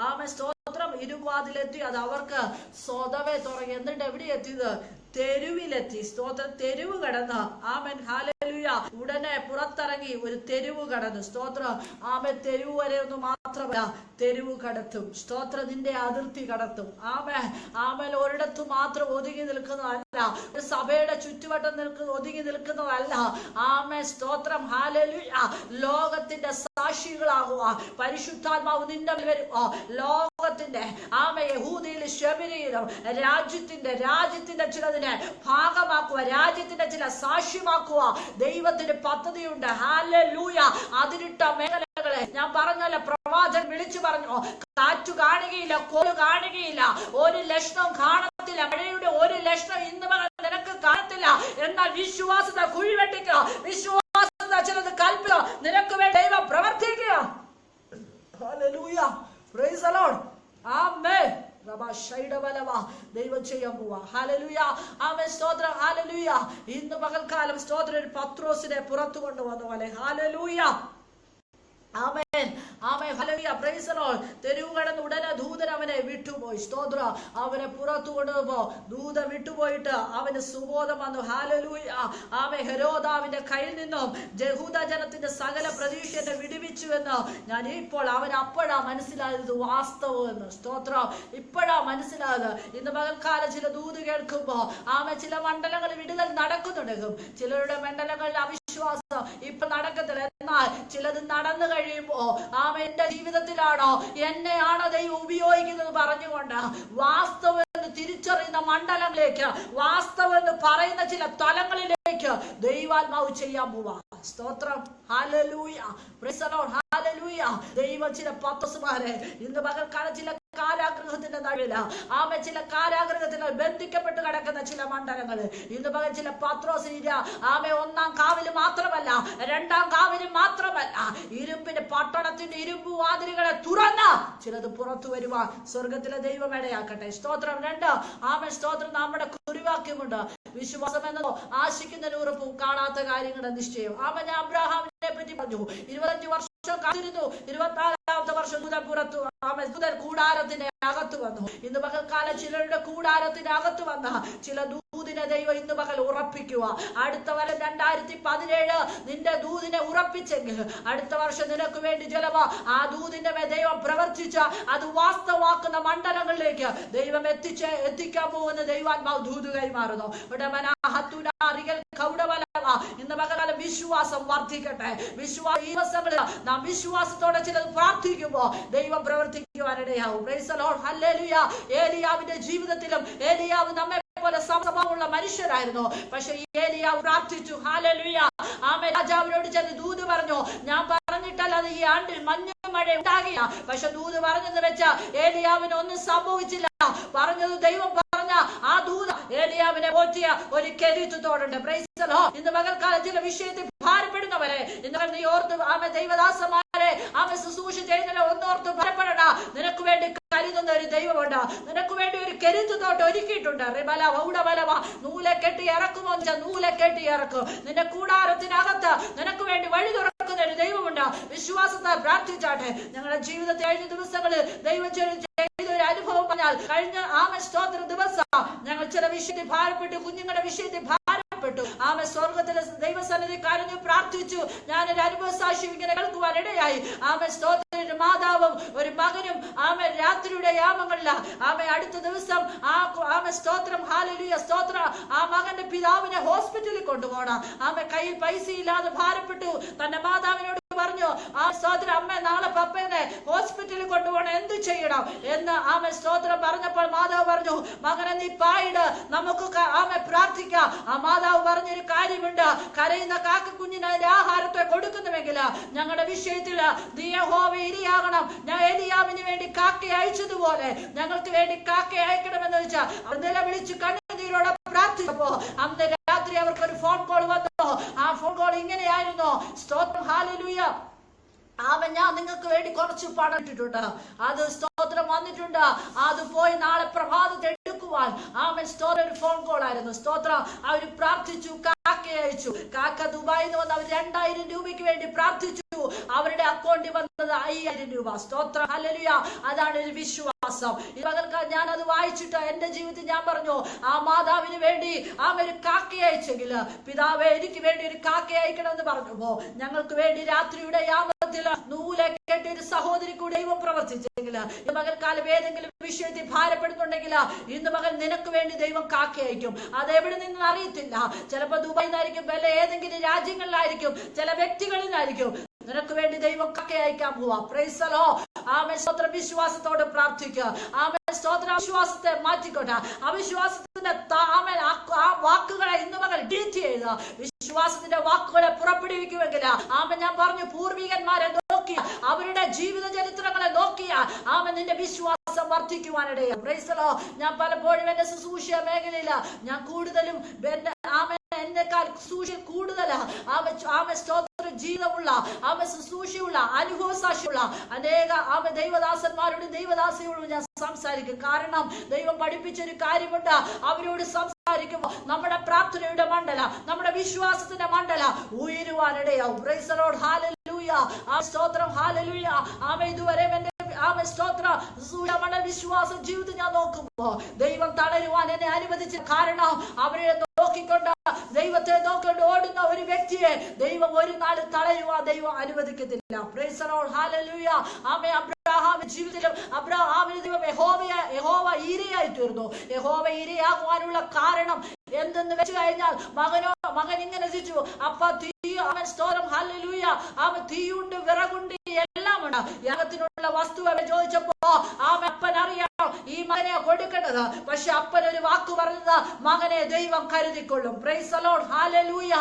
ആമേൻ. സ്തോത്രം. ഇരുവാതിലെത്തി. അത് അവർക്ക് സ്വതവേ തുറങ്ങി. എന്നിട്ട് എവിടെ എത്തിയത്? തെരുവിലെത്തി. സ്തോത്രം. തെരുവ് കടന്ന് ആമേൻ. ഹല്ലേലൂയ. ഉടനെ പുറത്തിറങ്ങി ഒരു തെരുവ് കടന്നു. സ്തോത്രം. ആമേൻ. തെരുവ് വരെ ഒന്നും മാത്രമല്ല, തെരുവ് കടത്തും. സ്തോത്രം. നിന്റെ അതിർത്തി കടത്തും. ആമേൻ. ആമേൻ. ഒരിടത്ത് മാത്രം ഒതുങ്ങി നിൽക്കുന്നതല്ല, ഒരു സഭയുടെ ചുറ്റുവട്ടം ഒതുങ്ങി നിൽക്കുന്നതല്ല. ആമേൻ. സ്തോത്രം. ഹല്ലേലൂയ. ലോകത്തിന്റെ സാക്ഷികളാകുക. പരിശുദ്ധാത്മാവ് നിന്റെ വരുമോ? ലോകത്തിന്റെ ആമേ യഹൂദയിലും ശമരിയിലും രാജ്യത്തിന്റെ ചിലതിനെ ഭാഗമാക്കുക, രാജ്യത്തിന്റെ ചില സാക്ഷ്യമാക്കുക. ദൈവത്തിന്റെ പദ്ധതിയുണ്ട്. ഹല്ലേലൂയ. അതിരിട്ട മേഖലകളെ ഞാൻ പറഞ്ഞല്ല, പ്രവാചകൻ വിളിച്ചു പറഞ്ഞു, കാറ്റു കാണുകയില്ല, കോല് കാണുകയില്ല, ഒരു ലക്ഷണവും കാണത്തില്ല, മഴയുടെ ഒരു ലക്ഷണം ഇന്ന് നിനക്ക് കാണത്തില്ല. എന്നാൽ വിശ്വാസത്തെ കുഴിവെട്ടിക്കുക, വിശ്വാസത്തെ ചിലത് കൽപ്പിക്കുക, നിനക്ക് വേണ്ടി ദൈവം പ്രവർത്തിക്കുക. ഹല്ലേലൂയ. Praise the Lord. ആമേൻ. ദൈവം ചെയ്യാൻ പോവാ. ഹല്ലേലൂയ. ആമേൻ. സ്തോത്രം. ഹല്ലേലൂയ. ഇന്ന് പകൽക്കാലം സ്തോത്രം ഒരു പത്രോസിനെ പുറത്തു കൊണ്ടുവന്ന പോലെ. Hallelujah. Amen. Amen. Hallelujah. Praise the Lord. തെരുവ് കടന്ന് ഉടനെ ദൂതൻ അവനെ വിട്ടുപോയി. സ്തോത്രം. അവനെ പുറത്തു കൊണ്ടുപോ ദൂതൻ വിട്ടുപോയിട്ട് അവന് സുബോധം വന്നു. ഹല്ലേലൂയ. ആമേൻ. ഹെരോദാവിന്റെ കയ്യിൽ നിന്നും യഹൂദ ജനത്തിന്റെ സകല പ്രതീക്ഷയെ വിടുവിച്ചു എന്ന് ഞാൻ ഇപ്പോൾ അവൻ അപ്പോഴാ മനസ്സിലായത് വാസ്തവം എന്ന്. സ്തോത്രം. ഇപ്പോഴാ മനസ്സിലായത്. ഇന്ന് പകൽക്കാലം ചില ദൂത് കേൾക്കുമ്പോ ആമേൻ ചില മണ്ഡലങ്ങളിൽ വിടുതൽ നടക്കുന്നുണ്ടെങ്കിലും ചിലരുടെ മണ്ഡലങ്ങളിൽ അവിശ്വാസം ഇപ്പൊ നടക്കത്തില്ല. എന്നാൽ ചിലത് നടന്നു കഴിയുമ്പോ ആമേൻ എന്റെ ജീവിതത്തിലാണോ എന്നെയാണോ ദൈവം ഉപയോഗിക്കുന്നത് പറഞ്ഞുകൊണ്ട് വാസ്തവം എന്ന് തിരിച്ചറിയുന്ന മണ്ഡലങ്ങളിലേക്ക്, വാസ്തവം എന്ന് പറയുന്ന ചില തലങ്ങളിലേക്ക് ദൈവാത്മാവ് ചെയ്യാൻ പോവാ. സ്തോത്രം. ഹല്ലേലൂയ. Praise the Lord. ഹല്ലേലൂയ. ദൈവം ചില പത്രോസുമാരെ ഇന്ന് പകൽക്കാലം ചില കാരാഗ്രഹത്തിന്റെ നടുവില ആമേ ചില കാരാഗ്രഹത്തിൽ ബന്ധിക്കപ്പെട്ട് കിടക്കുന്ന ചില മണ്ഡലങ്ങൾ ഇന്ന് പകൽ ചില പത്രോസിന് ആമേ ഒന്നാം കാവില് മാത്രമല്ല, രണ്ടാം കാവില് മാത്രമല്ല, ഇരുമ്പിന്റെ പട്ടണത്തിന്റെ ഇരുമ്പ് വാതിലുകളെ തുറന്ന ചിലത് പുറത്തു വരുവാൻ സ്വർഗത്തിലെ ദൈവം ഇടയാക്കട്ടെ. സ്തോത്രം. 2 ആമേ സ്തോത്രം. നമ്മുടെ കുറിവാക്യമുണ്ട്, വിശ്വാസം എന്നതോ ആശിക്കുന്നതിന് ഉറപ്പും കാണാത്ത കാര്യങ്ങളുടെ നിശ്ചയം. ആമേ ഞാൻ അബ്രഹാമിനെ പറ്റി പറഞ്ഞു. 25 വർഷം കാത്തിരുന്നു. 24ാമത്തെ വർഷം ദൂതൻ പുറത്തു ദൂതൻ കൂടാരത്തിന്റെ അകത്ത് വന്നു. ഇന്ന് പകൽക്കാലം ചിലരുടെ കൂടാരത്തിന്റെ അകത്ത് വന്ന ചില ദൂതിനെ ദൈവം ഇന്ന് പകൽ ഉറപ്പിക്കുക. അടുത്ത വർഷം 2017 നിന്റെ ദൂതിനെ ഉറപ്പിച്ചെങ്കിൽ അടുത്ത വർഷം നിനക്ക് വേണ്ടി ചിലവ് ആ ദൂതിന്റെ ദൈവം പ്രവർത്തിച്ച അത് വാസ്തവാക്കുന്ന മണ്ഡലങ്ങളിലേക്ക് ദൈവം എത്തിക്കാൻ പോകുന്ന ദൈവാത്മാവ് ദൂത് കൈമാറുന്നു. ഇന്ന് പകൽക്കാലം വിശ്വാസം വർദ്ധിക്കട്ടെ. ഈ ദിവസങ്ങളിൽ നാം വിശ്വാസത്തോടെ ചിലത് പ്രാർത്ഥിക്കുമ്പോ ദൈവം പ്രവർത്തിക്കുവാനിടയാവും. Praise the Lord. ഹല്ലേലൂയ. ഏലിയാവിന്റെ ജീവിതത്തിലും ഏലിയാവ് നമ്മെ പോലെ സ്വഭാവമുള്ള മനുഷ്യരായിരുന്നു. പക്ഷെ ഏലിയാവ് പ്രാർത്ഥിച്ചു. ഹല്ലേലൂയ. ആമേൻ. രാജാവിനോട് ചെന്ന് ദൂത് പറഞ്ഞു, ഞാൻ പറഞ്ഞിട്ടല്ലാതെ ഈ ആണ്ടിൽ മഞ്ഞ മഴ ഉണ്ടാകില്ല. പക്ഷെ ദൂത് പറഞ്ഞെന്ന് വെച്ച ഏലിയാവിന് ഒന്നും സംഭവിച്ചില്ല. പറഞ്ഞത് ദൈവം പറഞ്ഞ ആ ദൂത് ഏലിയാവിനെ പോറ്റിയ ഒരു കെരീത്തുതോടുണ്ട്. Price the Lord. ഇന്ന് പകൽക്കാലം ചില വിഷയത്തിൽ ഭാരപ്പെടുന്നവരെ ഇന്ന് നീ ഓർത്ത് ആമേ ദൈവദാസന്മാരെ ആമേ ശുശ്രൂഷ ചെയ്യുന്നവരെ ഒന്നോർത്ത് ഭയപ്പെടണ്ട. നിനക്ക് വേണ്ടി കരുതുന്ന ഒരു ദൈവമുണ്ട്. നിനക്ക് വേണ്ടി ഒരു കെരീത്തുതോട്ട് ഒരുക്കിയിട്ടുണ്ട്. നൂലെ കെട്ടി ഇറക്കുമോ? നൂലെ കെട്ടി ഇറക്കും. നിന്റെ കൂടാരത്തിനകത്ത് നിനക്ക് വേണ്ടി വഴി തുറക്കുന്ന ഒരു ദൈവമുണ്ട്. വിശ്വാസത്തെ പ്രാർത്ഥിച്ചാട്ടെ. ഞങ്ങളുടെ ജീവിതത്തിൽ കഴിഞ്ഞ ദിവസങ്ങളിൽ ദൈവം ചെയ്തൊരു അനുഭവം പറഞ്ഞാൽ കഴിഞ്ഞ സ്തോത്ര ദിവസം ഞങ്ങൾ ചില വിഷയത്തിൽ ഭാരപ്പെട്ടു, കുഞ്ഞുങ്ങളുടെ വിഷയത്തിൽ ഭാരപ്പെട്ടു. ആമേ സ്വർഗത്തിലെ ദൈവസന്നിധി കരഞ്ഞു പ്രാർത്ഥിച്ചു. ഞാനൊരു അനുഭവ സാക്ഷ്യം ഇങ്ങനെ കേൾക്കുവാൻ ഇടയായി. ആമേ സ്തോത്ര ഒരു മാതാവും ഒരു മകനും ആമേ രാത്രിയുടെ യാമങ്ങളിൽ ആമേ അടുത്ത ദിവസം ആമേ സ്തോത്രം. ഹല്ലേലൂയ. സ്തോത്രം. ആ മകന്റെ പിതാവിനെ ഹോസ്പിറ്റലിൽ കൊണ്ടുപോകണം. ആമേ കയ്യിൽ പൈസ ഇല്ലാതെ ഭാരപ്പെട്ടു. തന്റെ മാതാവിനോട് പറഞ്ഞു, ആ സ്തോത്രം, അമ്മ നാളെ പപ്പനെ ഹോസ്പിറ്റലിൽ കൊണ്ടുപോകണം, എന്ത് ചെയ്യണം എന്ന് ആമേ സ്തോത്രം പറഞ്ഞപ്പോൾ മാതാവ് പറഞ്ഞു, മകനെ നീ പായിട്, നമുക്ക് ആമെ പ്രാർത്ഥിക്കാം. ആ മാതാവ് പറഞ്ഞൊരു കാര്യമുണ്ട്, കരയുന്ന കാക്കക്കുഞ്ഞിന് അതിന്റെ ആഹാരത്തെ കൊടുക്കുന്നുവെങ്കിൽ ഞങ്ങളുടെ വിഷയത്തിൽ നീ യഹോവ ഇരയാകണം. ഞാൻ ഏലിയാവിന് വേണ്ടി കാക്ക അയച്ചതുപോലെ ഞങ്ങൾക്ക് വേണ്ടി കാക്ക അയക്കണമെന്ന് വെച്ചാൽ അവർ നിലവിളിച്ച് കണ്ണുനീരോടെ പ്രാർത്ഥിച്ചപ്പോ അന്ന് രാത്രി അവർക്കൊരു ഫോൺ കോൾ വന്നു. ആ ഫോൺ കോൾ ഇങ്ങനെയായിരുന്നു, സ്തോത്രം, ഹല്ലേലൂയ, ഞാൻ നിങ്ങൾക്ക് വേണ്ടി കുറച്ച് പണം ഇട്ടിട്ടുണ്ട്, അത് സ്തോത്രം വന്നിട്ടുണ്ട്, അത് പോയി നാളെ പ്രഭാതത്തെ എടുക്കുവാൻ. ആമൻ സ്തോത്രം, ഒരു ഫോൺ കോൾ ആയിരുന്നു. സ്തോത്രം, അവർ പ്രാർത്ഥിച്ചു, കാക്ക അയച്ചു. കാക്ക ദുബായിൽ നിന്ന് വന്ന് അവർ 2000 രൂപയ്ക്ക് വേണ്ടി പ്രാർത്ഥിച്ചു. അവരുടെ അക്കൗണ്ടിൽ വന്നത് 5000 രൂപ. സ്തോത്രം, ഹല്ലേലൂയ. അതാണ് ഒരു വിശ്വാസം. ഈ പകൽക്കാലം ഞാൻ അത് വായിച്ചിട്ട് എന്റെ ജീവിതത്തിൽ ഞാൻ പറഞ്ഞു, ആ മാതാവിന് വേണ്ടി ഒരു കാക്ക അയച്ചെങ്കിൽ പിതാവേ എനിക്ക് വേണ്ടി ഒരു കാക്ക അയക്കണമെന്ന് പറഞ്ഞപ്പോ ഞങ്ങൾക്ക് വേണ്ടി രാത്രിയുടെ യാമത്തിൽ നൂലെ കേട്ട ഒരു സഹോദരി കൂടെ ദൈവം പ്രവർത്തിച്ചെങ്കിൽ, ഈ പകൽക്കാലം ഏതെങ്കിലും വിഷയത്തിൽ ഭാരപ്പെടുന്നുണ്ടെങ്കിൽ ഇന്ന് പകൽ നിനക്ക് വേണ്ടി ദൈവം കാക്ക അയക്കും. അത് എവിടെ നിന്ന് അറിയത്തില്ല. ചിലപ്പോ ദുബായിൽ നിന്നായിരിക്കും, വല്ല ഏതെങ്കിലും രാജ്യങ്ങളിലായിരിക്കും, ചില വ്യക്തികളിൽ നിന്നായിരിക്കും. നിനക്ക് വേണ്ടി ദൈവം കാക്ക അയക്കാൻ പോവാ. Praise the Lord. ആമേൻ. സ്തോത്രം. വിശ്വാസത്തോടെ പ്രാർത്ഥിക്കുക. ആമേൻ. സ്തോത്രം. വിശ്വാസത്തെ മാറ്റിക്കോട്ടെ. അവിശ്വാസത്തിന്റെ ആ വാക്കുകളെ ഇന്ന് മകൾ ഡിലീറ്റ് ചെയ്ത് വിശ്വാസത്തിന്റെ വാക്കുകളെ പുറപ്പെടുവിക്കുമെങ്കിൽ ആമേൻ, ഞാൻ പറഞ്ഞു, പൂർവികന്മാരെ നോക്കിയ അവരുടെ ജീവിത ചരിത്രങ്ങളെ നോക്കിയ ആമേൻ നിന്റെ വിശ്വാസം വർദ്ധിക്കുവാനിടയാണ്. Price the Lord. ഞാൻ പലപ്പോഴും എന്റെ ശുശ്രൂഷ മേഖലയില്ല, ഞാൻ കൂടുതലും എന്നെക്കാൾ ശുശ്രൂഷ കൂടുതൽ ജീവിതമുള്ള ശുശ്രൂഷയുള്ള അനുഭവസാക്ഷിയുള്ള അനേക ദൈവദാസന്മാരോട് ദൈവദാസികളോട് ഞാൻ സംസാരിക്കും. കാരണം ദൈവം പഠിപ്പിച്ചൊരു കാര്യമുണ്ട്, അവരോട് സംസാരിക്കുമ്പോൾ നമ്മുടെ പ്രാർത്ഥനയുടെ മണ്ഡല, നമ്മുടെ വിശ്വാസത്തിന്റെ മണ്ഡല ഉയരുവാനിടയാവും. Praise the Lord. ഹല്ലേലൂയ. സ്തോത്രം. ഹല്ലേലൂയ. ഇതുവരെ എന്റെ സ്തോത്രം വിശ്വാസ ജീവിതം ഞാൻ നോക്കുമ്പോ ദൈവം തളരുവാൻ എന്നെ അനുവദിച്ച കാരണം അവരെ നോക്കിക്കൊണ്ട് ദൈവത്തെ നോക്കിക്കൊണ്ട് ഓടുന്ന ഒരു വ്യക്തിയെ ദൈവം ഒരു നാൾ തളരുവാൻ ദൈവം അനുവദിക്കത്തില്ല. Praise the Lord. ഹല്ലേലൂയ. അബ്രഹാമിന്റെ ജീവിതത്തിലും അബ്രഹാമിന് ദൈവം യഹോവ ഈരയായി തീർന്നു. യഹോവ ഈരയാകുവാനുള്ള കാരണം എന്തെന്ന് വെച്ച് കഴിഞ്ഞാൽ മകൻ ഇങ്ങനെ ചിച്ചു, അപ്പ തീ, അവൻ സ്തോത്രം, ഹല്ലേലൂയ, അവൻ തീയുണ്ട്, വിറകുണ്ട്, എല്ലാം ഉണ്ട്. യാഗത്തിനുള്ള വസ്തു അവൻ ചോദിച്ചപ്പോ അപ്പൻ അറിയാം ഈ മകനെ കൊടുക്കേണ്ടത്. പക്ഷെ അപ്പൻ ഒരു വാക്ക് പറഞ്ഞത്, മകനെ ദൈവം കരുതിക്കൊള്ളും. Praise the Lord. ഹല്ലേലൂയ.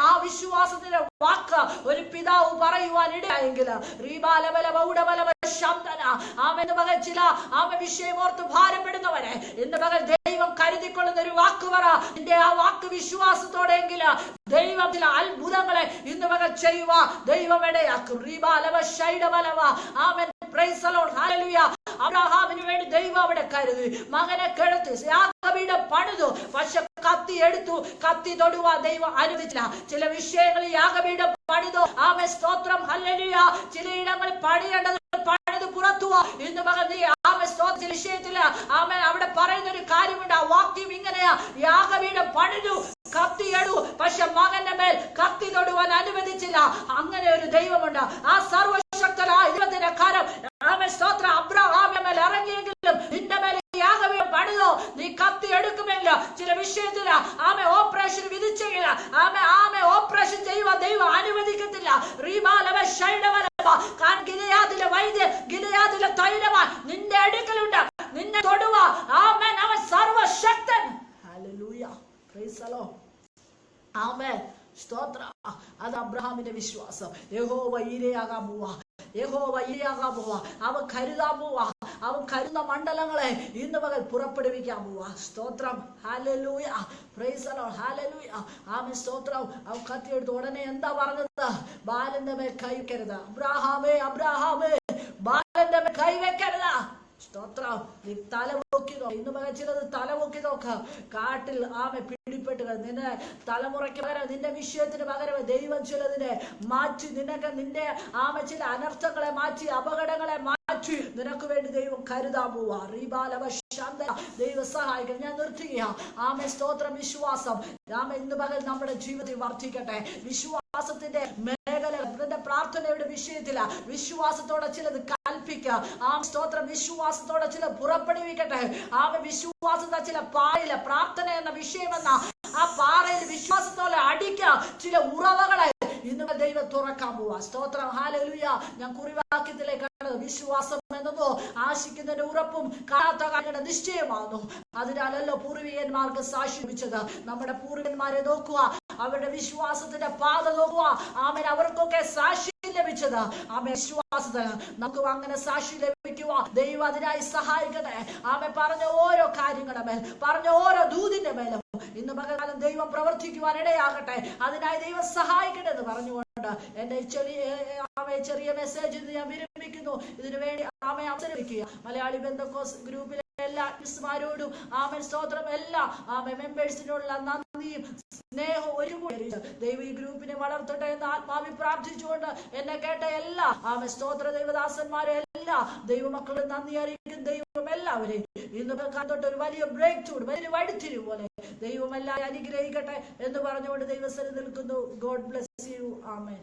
ആ വിശ്വാസത്തിന്റെ വാക്ക് ഒരു പിതാവ് പറയുവാൻ ഇടയായെങ്കിൽ ചില വിഷയമോർത്ത് ഭാരപ്പെടുന്നവരെ ഇന്ന് പകൽ ദൈവം കരുതിക്കൊള്ളുന്ന ഒരു വാക്ക് പറ. നിന്റെ ആ വാക്ക് വിശ്വാസത്തോടെങ്കിൽ ദൈവം ചില അത്ഭുതങ്ങളെ ഇന്ന് പകൽ ചെയ്യുക ദൈവം ഇടയാക്കും. Price the Lord. ഹല്ലേലൂയ. അബ്രഹാമിന് വേണ്ടി ദൈവം അവിടെ കരുതി, മകനെ കിടത്തി, യാഗപീഠം പണിതു. പക്ഷെ കത്തി എടുത്തു, കത്തി തൊടുവാൻ ദൈവം അനുവദിച്ചില്ല. ചില വിഷയങ്ങളിൽ യാഗപീഠം പണിതു. ആമേൻ. സ്തോത്രം. ഹല്ലേലൂയ. ചിലയിടങ്ങളിൽ പണിയേണ്ടത് പണിത് പുറത്തുവാ. ഇന്ന് മകൻ നീ സ്തോത്ര വിഷയത്തില് അവിടെ പറയുന്ന ഒരു കാര്യമുണ്ട്. ആ വാക്യം ഇങ്ങനെയാ, യാഗപീഠം പണിതു, കത്തി എടു, പക്ഷെ മകന്റെ മേൽ കത്തി തൊടുവാൻ അനുവദിച്ചില്ല. അങ്ങനെ ഒരു ദൈവമുണ്ട്. ആ സർവശക്തനായ ദൈവത്തിന്റെ കരം സ്തോത്രം അബ്രഹാമിന്റെ മേൽ ഇറങ്ങിയെങ്കിലും നിന്റെ മേൽ യാഗപീഠം പണിതോ, നീ കത്തി എടുക്കുമില്ല. ചില വിഷയത്തില് ഓപ്പറേഷൻ വിധിച്ചെങ്കിൽ ഓപ്പറേഷൻ ചെയ്യുവാൻ ദൈവം അനുവദിക്കത്തില്ല. കാരണം ഗിലെയാദിലെ വൈദ്യൻ, ഗിലെയാദിലെ തൈലമാൻ നിന്റെ അടുക്കലുണ്ട്, നിന്നെ തൊടുക. ആമേൻ. അവൻ സർവശക്തൻ. ഹല്ലേലൂയ. Praise the Lord. ആമേൻ. സ്തോത്രം. അത് അബ്രഹാമിന്റെ വിശ്വാസം. യഹോവ ഈരയാകാൻ പോവാ, യഹോവ ഈരയാകാൻ പോവാ. അവൻ കരുതാൻ പോവാ. അവൻ കരുന്ന മണ്ഡലങ്ങളെ ഇന്ന് പകൽ പുറപ്പെടുവിക്കാൻ പോവാ. സ്തോത്രം. ഹല്ലേലൂയ. Praise the Lord. ഹല്ലേലൂയ. ആമേൻ. സ്തോത്രം. അവൻ കത്തിയെടുത്ത് ഉടനെ എന്താ പറഞ്ഞത്? ബാലന്റെ മേൽ കൈവെക്കരുത്. അബ്രഹാമേ, അബ്രഹാമേ, ബാലന്റെ മേൽ കൈവെക്കരുത്. സ്തോത്രം. നീ തലപൊക്കി നോക്ക്. ഇന്ന് പകൽ ചിലത് തലപൊക്കി നോക്ക്. കാട്ടിൽ പിടിപ്പെട്ട് നിന്റെ തലമുറയ്ക്ക് പകരം, നിന്റെ വിഷയത്തിന് പകരം ദൈവം ചിലതിനെ മാറ്റി, നിന്റെ ചില അനർത്ഥങ്ങളെ മാറ്റി, അപകടങ്ങളെ മാറ്റി നിനക്ക് വേണ്ടി ദൈവം കരുതാൻ പോവാ. ദൈവ സഹായിക്കണം. ഞാൻ നിർത്തുക. സ്തോത്രം. വിശ്വാസം ഇന്ന് പകൽ നമ്മുടെ ജീവിതത്തിൽ വർദ്ധിക്കട്ടെ. വിശ്വാസത്തിന്റെ മേഖല, പ്രാർത്ഥനയുടെ വിഷയത്തില വിശ്വാസത്തോടെ ചിലത് കൽപ്പിക്കുക. സ്തോത്രം. വിശ്വാസത്തോടെ ചില പുറപ്പെടുവിക്കട്ടെ. വിശ്വാസത്തെ ചില പാറയില പ്രാർത്ഥന എന്ന വിഷയമെന്ന ആ പാറയിൽ വിശ്വാസത്തോടെ അടിക്കുക. ചില ഉറവകളെ ഇന്ന് ദൈവം തുറക്കാൻ പോവാ. സ്തോത്രം. ഹല്ലേലൂയ. ഞാൻ കുറിവാക്യത്തിലേക്ക് വിശ്വാസം എന്നതോ ആശിക്കുന്നതിന്റെ ഉറപ്പും കാണാത്ത കാര്യങ്ങളുടെ നിശ്ചയമാകുന്നു. അതിനാലല്ലോ പൂർവികന്മാർക്ക് സാക്ഷി ലഭിച്ചത്. നമ്മുടെ പൂർവികന്മാരെ നോക്കുക, അവരുടെ വിശ്വാസത്തിന്റെ പാത നോക്കുക. ആമേൻ. അവർക്കൊക്കെ സാക്ഷി ലഭിച്ചത്. ആമേൻ. വിശ്വാസത്തിന് നമുക്ക് അങ്ങനെ സാക്ഷി ലഭിക്കുക. ദൈവം അതിനായി സഹായിക്കട്ടെ. ആമേൻ. പറഞ്ഞ ഓരോ കാര്യങ്ങളുടെ മേൽ, പറഞ്ഞ ഓരോ ദൂതിന്റെ മേലും ഇന്ന് പകൽക്കാലം ദൈവം പ്രവർത്തിക്കുവാൻ ഇടയാകട്ടെ. അതിനായി ദൈവം സഹായിക്കട്ടെ എന്ന് പറഞ്ഞുകൊണ്ട് എന്റെ ചെറിയ മെസ്സേജ് ഞാൻ വിരമിക്കുന്നു. ഇതിനു വേണ്ടി ആമേ അവസരിക്കുക. മലയാളി ബന്ധക്കോസ് ഗ്രൂപ്പിലെ എല്ലാ മിസ്മാരോടും ആമേൻ സ്തോത്രം. എല്ലാ ആമേ മെമ്പേഴ്സിനോടുള്ള നന്ദിയും സ്നേഹവും ഒരുപോലെ ദൈവം ഈ ഗ്രൂപ്പിനെ വളർത്തട്ടെ എന്ന് ആത്മാവി പ്രാർത്ഥിച്ചുകൊണ്ട് എന്നെ കേട്ട എല്ലാ ആമേ സ്തോത്ര ദൈവദാസന്മാരെ എല്ലാ ദൈവമക്കളും നന്ദി അറിയിക്കും. ദൈവം എല്ലാവരെയും ഇന്ന് തൊട്ട് ഒരു വലിയ ബ്രേക്ക് ത്രൂ, വലിയൊരു വഴിത്തിരിവ് പോലെ ദൈവം എല്ലാം അനുഗ്രഹിക്കട്ടെ എന്ന് പറഞ്ഞുകൊണ്ട് ദൈവസന്നിധിയിൽ നിൽക്കുന്നു. God bless you. ആമേൻ.